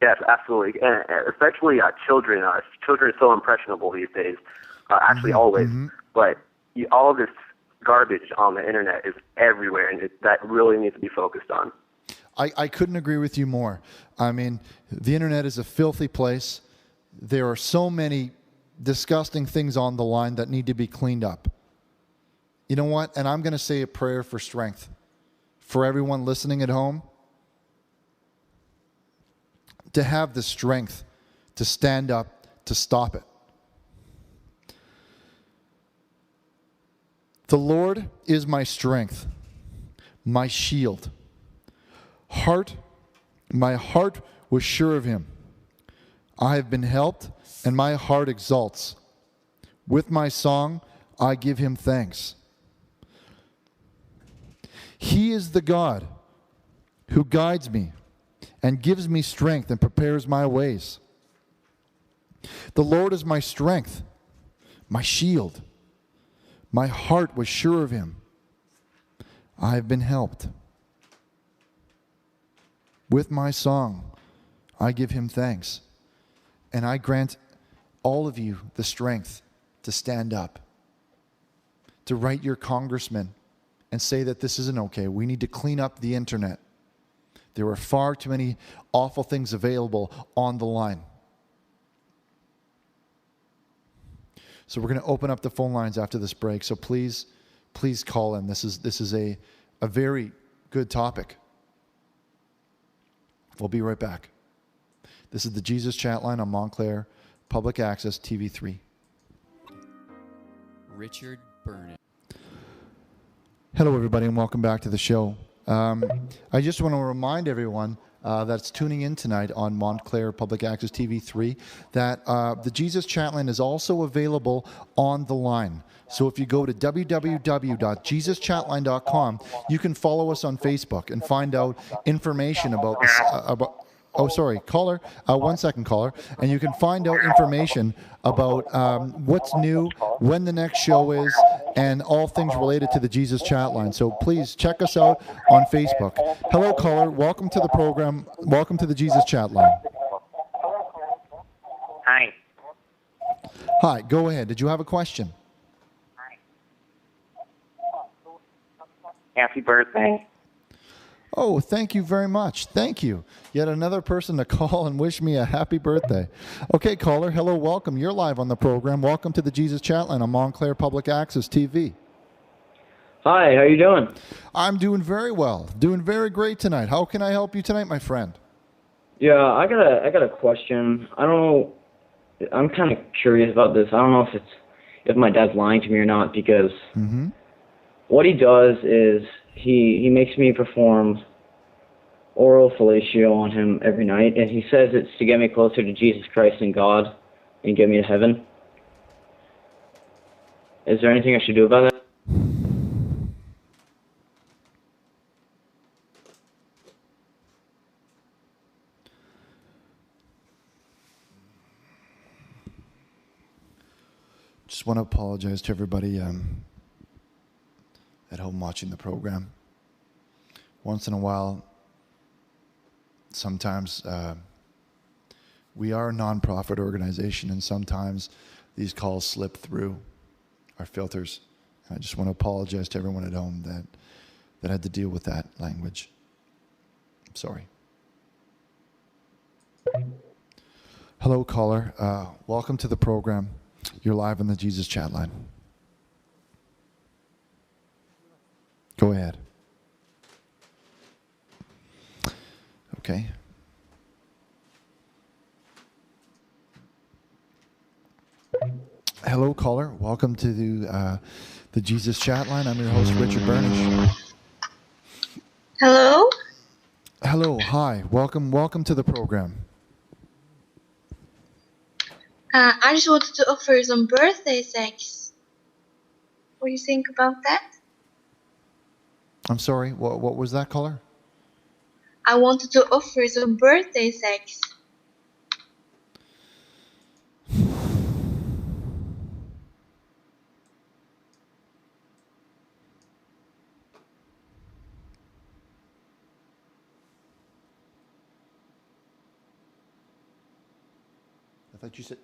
Yes, absolutely, and especially children. Children are so impressionable these days. Actually, always. But all this garbage on the internet is everywhere, and that really needs to be focused on. I couldn't agree with you more. I mean, the internet is a filthy place. There are so many disgusting things on the line that need to be cleaned up. You know what? And I'm going to say a prayer for strength for everyone listening at home, to have the strength to stand up to stop it. The Lord is my strength, my shield. My heart was sure of him. I have been helped, and my heart exalts. With my song, I give him thanks. He is the God who guides me and gives me strength and prepares my ways. The Lord is my strength, my shield. My heart was sure of him. I have been helped. With my song, I give him thanks. And I grant all of you the strength to stand up, to write your congressman and say that this isn't okay. We need to clean up the internet. There are far too many awful things available on the line. So we're going to open up the phone lines after this break. So please call in. This is a very good topic. We'll be right back. This is the Jesus Chatline on Montclair Public Access TV3. Richard Burnish. Hello, everybody, and welcome back to the show. I just want to remind everyone that's tuning in tonight on Montclair Public Access TV3 that the Jesus Chatline is also available on the line. So if you go to www.jesuschatline.com, you can follow us on Facebook and find out information about this. Caller. 1 second, caller. And you can find out information about what's new, when the next show is, and all things related to the Jesus Chatline. So please check us out on Facebook. Hello, caller. Welcome to the program. Welcome to the Jesus Chatline. Hi. Hi. Go ahead. Did you have a question? Happy birthday. Oh, thank you very much. Thank you. Yet another person to call and wish me a happy birthday. Okay, caller, hello, welcome. You're live on the program. Welcome to the Jesus Chatline on Montclair Public Access TV. Hi, how you doing? I'm doing very well. Doing very great tonight. How can I help you tonight, my friend? Yeah, I got a question. I don't know. I'm kind of curious about this. I don't know if my dad's lying to me or not, because what he does is he makes me perform oral fellatio on him every night, and he says it's to get me closer to Jesus Christ and God and get me to heaven. Is there anything I should do about that? Just want to apologize to everybody at home watching the program. Once in a while, sometimes we are a non-profit organization, and sometimes these calls slip through our filters. And I just want to apologize to everyone at home that had to deal with that language. I'm sorry. Hello, caller. Welcome to the program. You're live on the Jesus Chatline. Go ahead. Okay. Hello, caller. Welcome to the Jesus Chatline. I'm your host, Richard Burnish. Hello? Hello. Hi. Welcome to the program. I just wanted to offer some birthday sex. What do you think about that? I'm sorry. What was that, caller? I wanted to offer some birthday sex. I thought you said...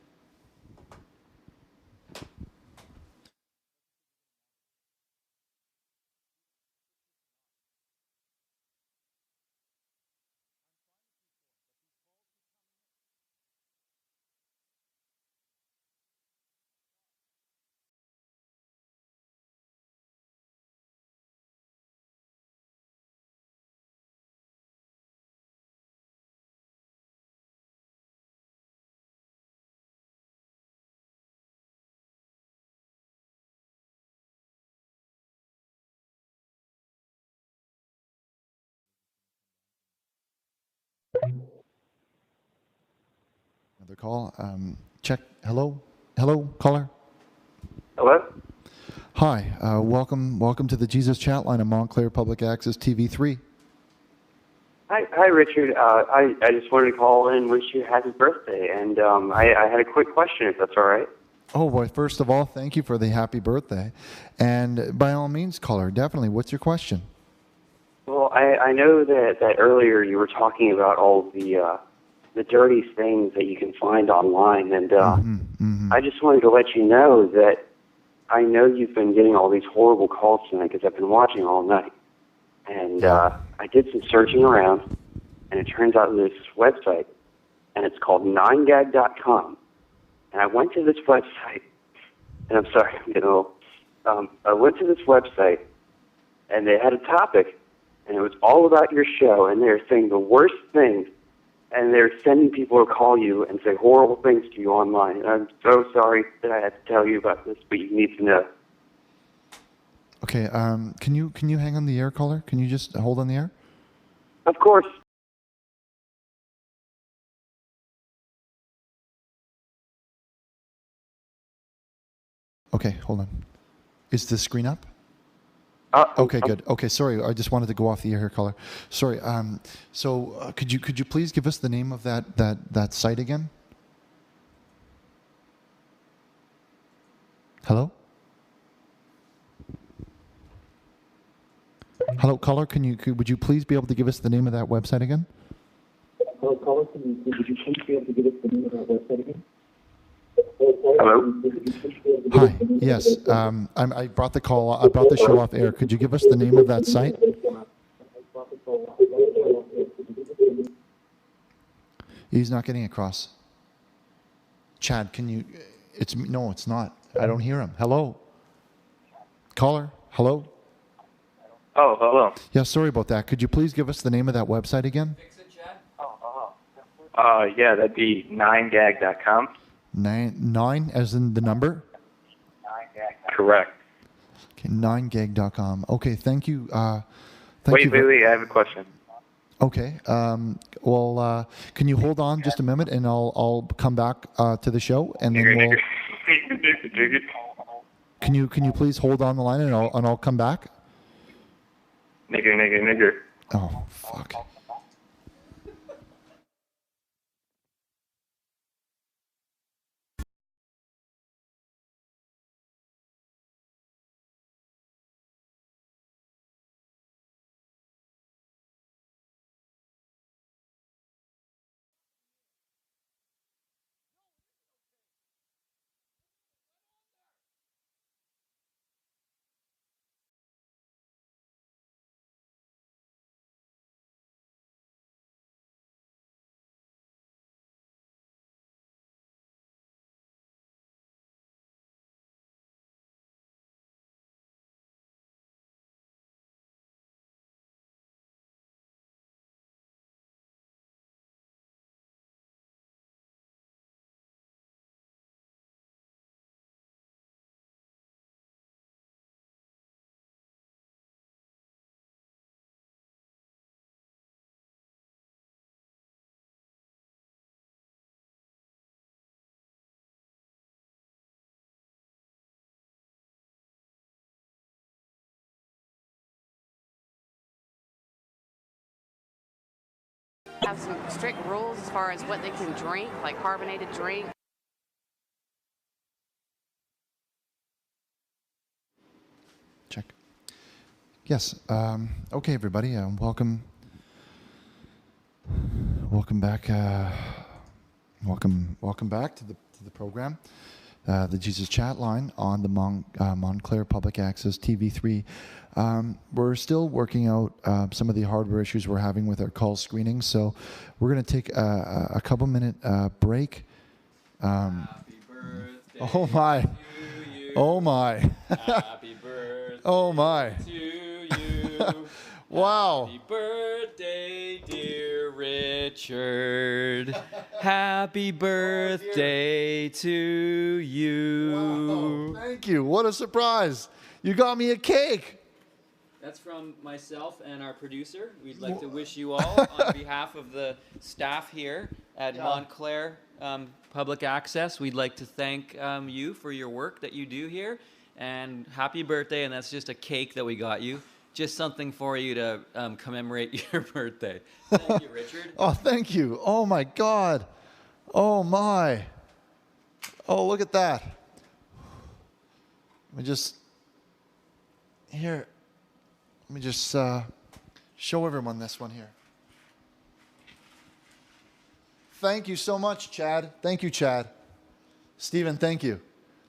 Another call. Check. Hello, caller. Hello? Hi. Welcome to the Jesus Chatline on Montclair Public Access TV3. Hi, Richard. I just wanted to call in and wish you a happy birthday, and I had a quick question, if that's all right. Oh, well, first of all, thank you for the happy birthday. And by all means, caller, definitely. What's your question? Well, I know that earlier you were talking about all the dirty things that you can find online, and I just wanted to let you know that I know you've been getting all these horrible calls tonight because I've been watching all night. And I did some searching around, and it turns out there's this website, and it's called 9gag.com. And I went to this website, and I'm sorry, I'm getting a little... I went to this website, and they had a topic, and it was all about your show, and they were saying the worst things, and they're sending people to call you and say horrible things to you online. And I'm so sorry that I had to tell you about this, but you need to know. Okay. Can you hang on the air, caller? Can you just hold on the air? Of course. Okay, hold on. Is the screen up? Okay, good. Okay, sorry. I just wanted to go off the air here, caller. Sorry. So could you please give us the name of that site again? Hello? Hello, caller. Would you please be able to give us the name of that website again? Hello, caller. Would you please be able to give us the name of that website again? Hello? Hi. Yes. I brought the call. I brought the show off air. Could you give us the name of that site? He's not getting across. Chad, can you? No, it's not. I don't hear him. Hello, caller. Hello. Oh, hello. Yeah, sorry about that. Could you please give us the name of that website again? Yeah, that'd be 9gag.com. Nine as in the number? Correct. Okay, 9gag.com. Okay, thank you. Wait, I have a question. Okay. Well, can you hold on just a minute, and I'll come back to the show, and then we'll. Can you please hold on the line, and I'll come back. Nigger. Oh, fuck. Have some strict rules as far as what they can drink, like carbonated drink. Check. Yes. Okay, everybody. Welcome back. Welcome back to the program, the Jesus Chatline on the Montclair Public Access TV3. We're still working out some of the hardware issues we're having with our call screening, so we're going to take a couple minute break. Oh my! Oh my! Happy birthday oh my! to you. Wow! Happy birthday, dear Richard. Happy birthday to you. Wow, thank you. What a surprise! You got me a cake. That's from myself and our producer. We'd like to wish you all, on behalf of the staff here at Montclair Public Access, we'd like to thank you for your work that you do here. And happy birthday, and that's just a cake that we got you. Just something for you to commemorate your birthday. Thank you, Richard. Oh, thank you. Oh, my God. Oh, my. Oh, look at that. Let me just... Here... Let me just show everyone this one here. Thank you so much, Chad. Thank you, Chad. Steven, thank you.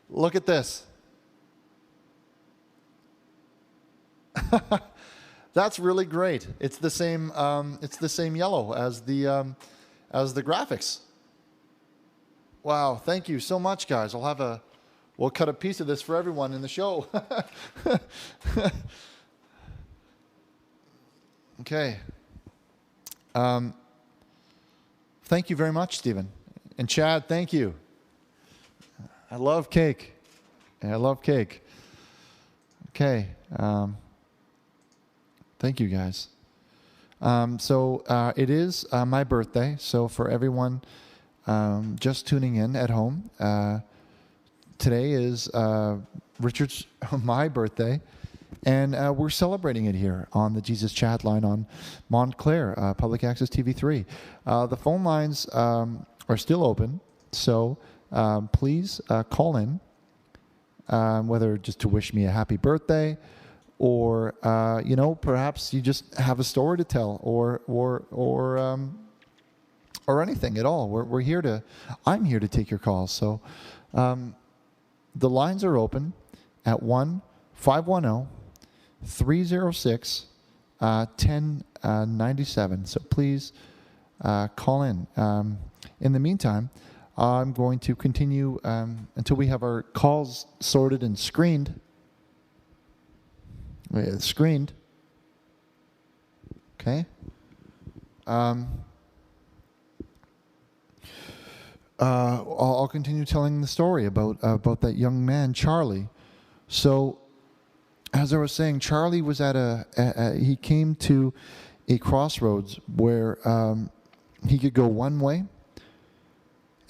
Look at this. That's really great. It's the same. It's the same yellow as the graphics. Wow. Thank you so much, guys. We'll cut a piece of this for everyone in the show. Okay. Thank you very much, Steven. And Chad, thank you. I love cake. I love cake. Okay. Thank you, guys. So it is my birthday. So for everyone just tuning in at home, today is Richard's, my birthday. And we're celebrating it here on the Jesus Chatline on Montclair Public Access TV3. The phone lines are still open, so please call in, whether just to wish me a happy birthday, or perhaps you just have a story to tell, or anything at all. We're here to. I'm here to take your calls. So the lines are open at 1-510. 306 1097. So please call in. In the meantime, I'm going to continue until we have our calls sorted and screened. Screened. Okay. I'll continue telling the story about that young man, Charlie. So, as I was saying, Charlie was he came to a crossroads where he could go one way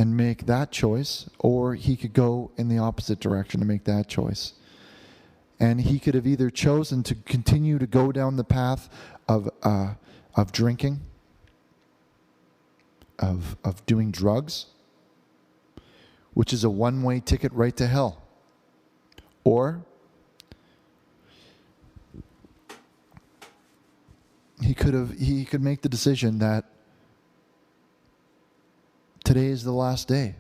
and make that choice, or he could go in the opposite direction and make that choice. And he could have either chosen to continue to go down the path of drinking, of doing drugs, which is a one-way ticket right to hell, or he could make the decision that today is the last day.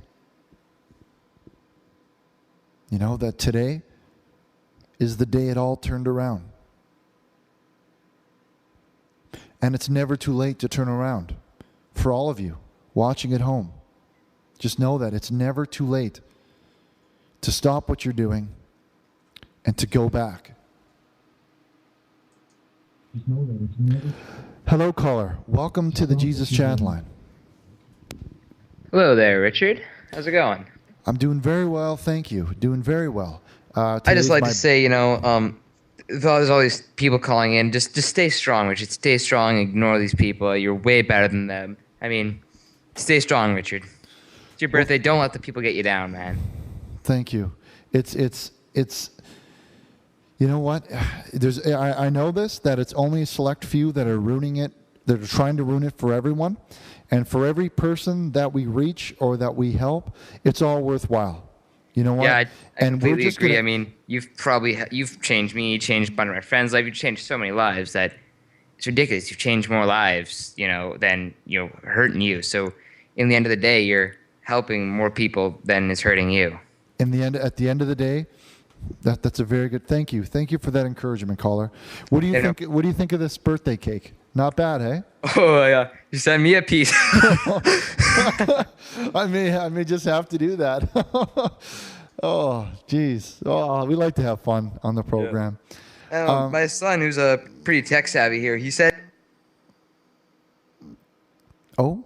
You know, that today is the day it all turned around. And it's never too late to turn around. For all of you watching at home, just know that it's never too late to stop what you're doing and to go back. Hello, caller. Welcome to the Jesus Chatline. Hello there, Richard. How's it going? I'm doing very well, thank you. Doing very well. I just like to say, there's all these people calling in. Just stay strong, Richard. Stay strong. Ignore these people. You're way better than them. I mean, stay strong, Richard. It's your birthday. Don't let the people get you down, man. Thank you. It's you know what? I know this, that it's only a select few that are ruining it, that are trying to ruin it for everyone. And for every person that we reach or that we help, it's all worthwhile. You know what? Yeah, I completely agree. I mean, you've changed me, you changed a bunch of my friends' lives, you've changed so many lives that it's ridiculous. You've changed more lives, than hurting you. So in the end of the day, you're helping more people than is hurting you. At the end of the day, that's a very good. Thank you for that encouragement, caller. What do you think? What do you think of this birthday cake? Not bad, hey? Oh yeah, you send me a piece. I may just have to do that. Oh, geez. Oh, we like to have fun on the program. Yeah. My son, who's pretty tech savvy here, he said. Oh.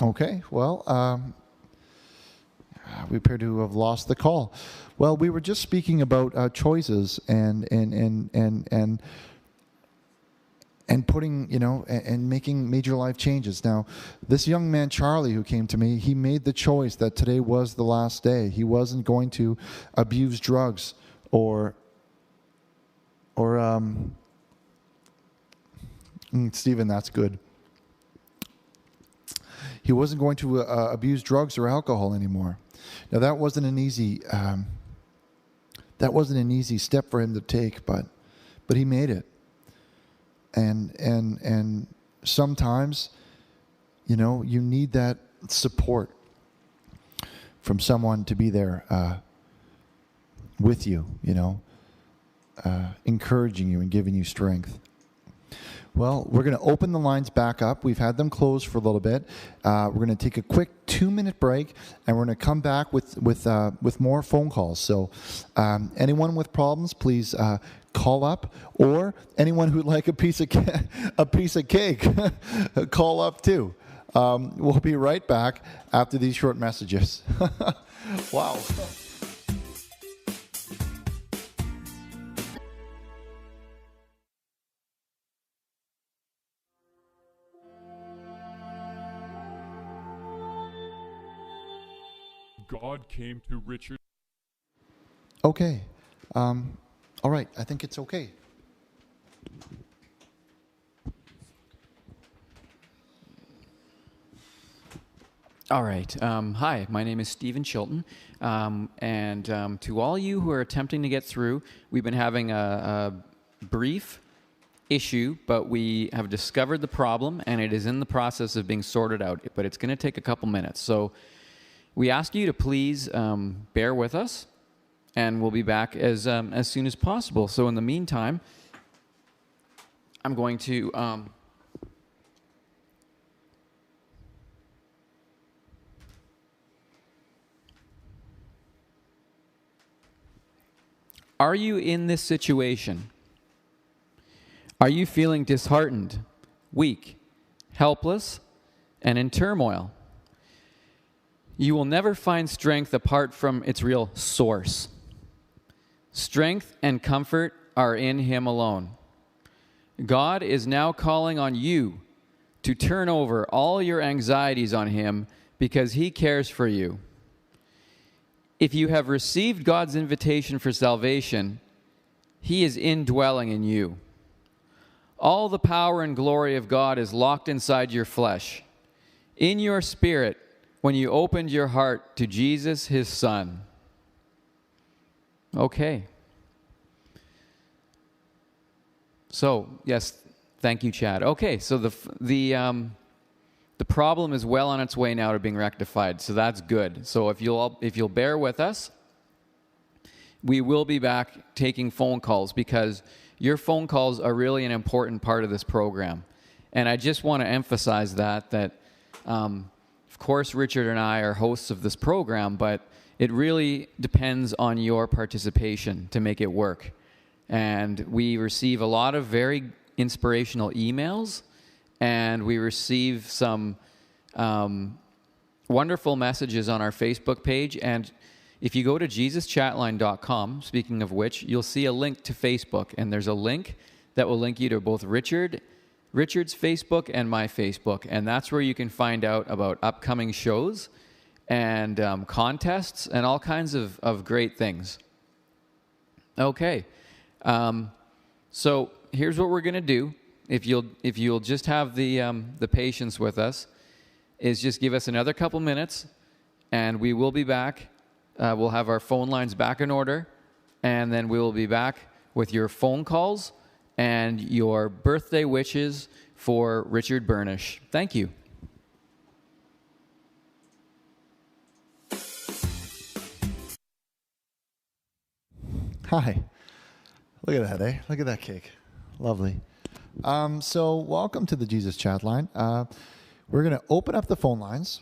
Okay. Well, we appear to have lost the call. Well, we were just speaking about choices and putting, and making major life changes. Now, this young man, Charlie, who came to me, he made the choice that today was the last day. He wasn't going to abuse drugs or Steven, that's good. He wasn't going to abuse drugs or alcohol anymore. Now, that wasn't an easy step for him to take, but he made it. And sometimes, you need that support from someone to be there with you, encouraging you and giving you strength. Well, we're going to open the lines back up. We've had them closed for a little bit. We're going to take a quick 2-minute break, and we're going to come back with more phone calls. So, anyone with problems, please call up, or anyone who'd like a piece of cake, call up too. We'll be right back after these short messages. Wow. God came to Richard. Okay. All right. I think it's okay. All right. Hi, my name is Steven Chilton. And to all you who are attempting to get through, we've been having a brief issue, but we have discovered the problem, and it is in the process of being sorted out. But it's going to take a couple minutes. So we ask you to please bear with us. and we'll be back as soon as possible. So in the meantime, I'm going to are you in this situation? Are you feeling disheartened, weak, helpless, and in turmoil? You will never find strength apart from its real source. Strength and comfort are in Him alone. God is now calling on you to turn over all your anxieties on Him because He cares for you. If you have received God's invitation for salvation, He is indwelling in you. All the power and glory of God is locked inside your flesh, in your spirit, when you opened your heart to Jesus, His Son. Okay. So, yes, thank you, Chad. Okay, so the problem is well on its way now to being rectified, so that's good. So if you'll bear with us, we will be back taking phone calls because your phone calls are really an important part of this program. And I just want to emphasize that of course, Richard and I are hosts of this program, but it really depends on your participation to make it work. And we receive a lot of very inspirational emails, and we receive some wonderful messages on our Facebook page. And if you go to jesuschatline.com, speaking of which, you'll see a link to Facebook. And there's a link that will link you to both Richard's Facebook and my Facebook. And that's where you can find out about upcoming shows and contests and all kinds of great things. Okay. So here's what we're going to do. If you'll just have the patience with us, is just give us another couple minutes, and we will be back. We'll have our phone lines back in order, and then we will be back with your phone calls and your birthday wishes for Richard Burnish. Thank you. Hi. Look at that, eh? Look at that cake. Lovely. So welcome to the Jesus Chatline. We're going to open up the phone lines.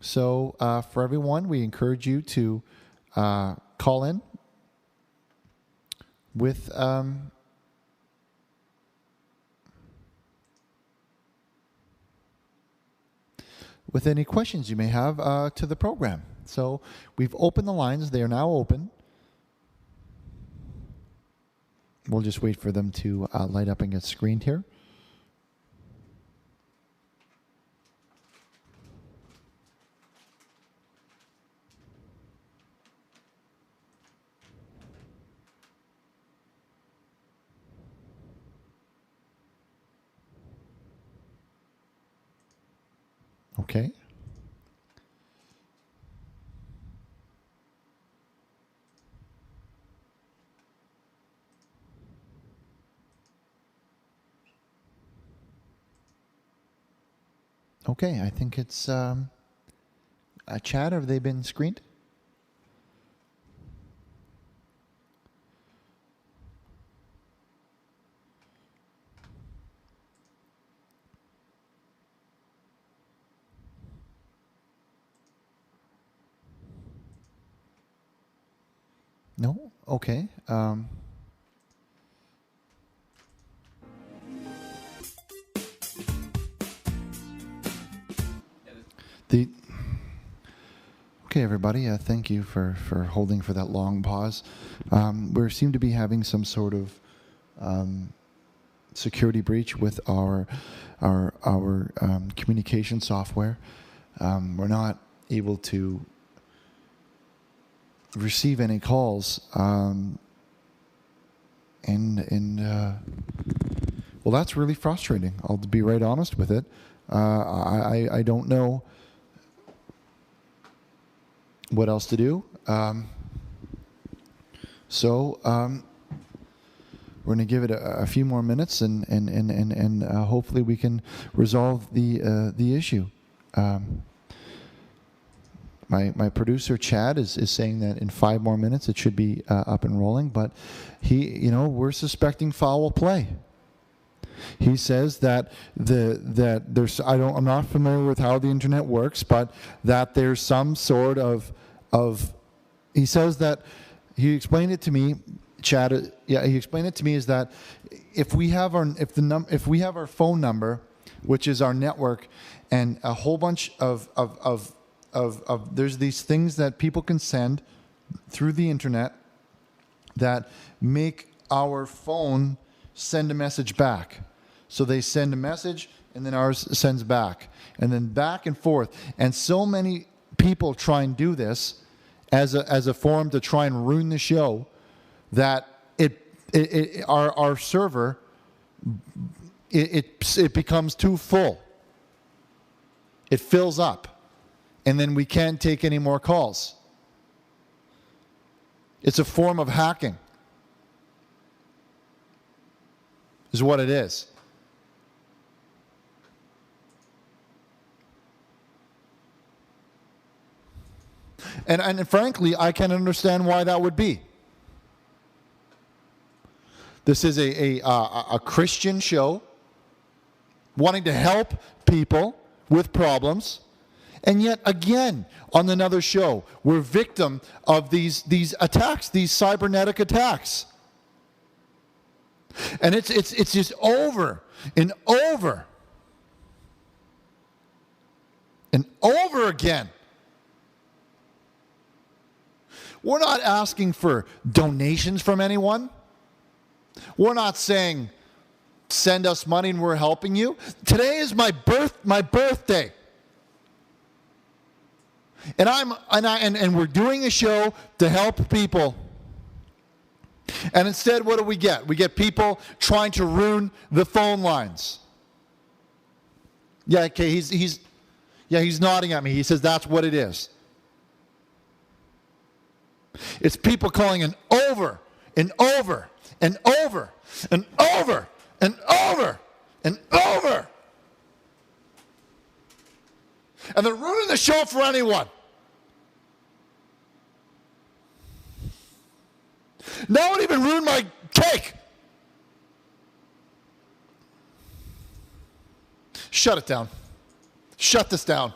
So for everyone, we encourage you to call in with any questions you may have to the program. So we've opened the lines. They are now open. We'll just wait for them to light up and get screened here. Okay. Okay, I think it's a chat. Have they been screened? No? Okay. Okay, everybody. Thank you for holding for that long pause. We seem to be having some sort of security breach with our communication software. We're not able to receive any calls, well, that's really frustrating. I'll be right honest with it. I don't know what else to do. So we're going to give it a few more minutes, and hopefully we can resolve the issue. My producer Chad is saying that in 5 more minutes it should be up and rolling, but we're suspecting foul play. He says that I'm not familiar with how the internet works, but that there's some sort of he says that he explained it to me, Chad. Yeah, he explained it to me is that if we have our phone number, which is our network, and a whole bunch of there's these things that people can send through the internet that make our phone send a message back. So they send a message and then ours sends back, and then back and forth. And so many people try and do this as a form to try and ruin the show that our server it becomes too full. It fills up. And then we can't take any more calls. It's a form of hacking, is what it is. And frankly, I can understand why that would be. This is a Christian show wanting to help people with problems. And yet again, on another show, we're victim of these attacks, these cybernetic attacks. And it's just over and over and over again. We're not asking for donations from anyone. We're not saying, send us money and we're helping you. Today is my birthday. And we're doing a show to help people. And instead, what do we get? We get people trying to ruin the phone lines. Yeah, okay, he's nodding at me. He says that's what it is. It's people calling in over and over and over and over and over and over. And they're ruining the show for anyone. Now it even ruined my cake. Shut it down. Shut this down.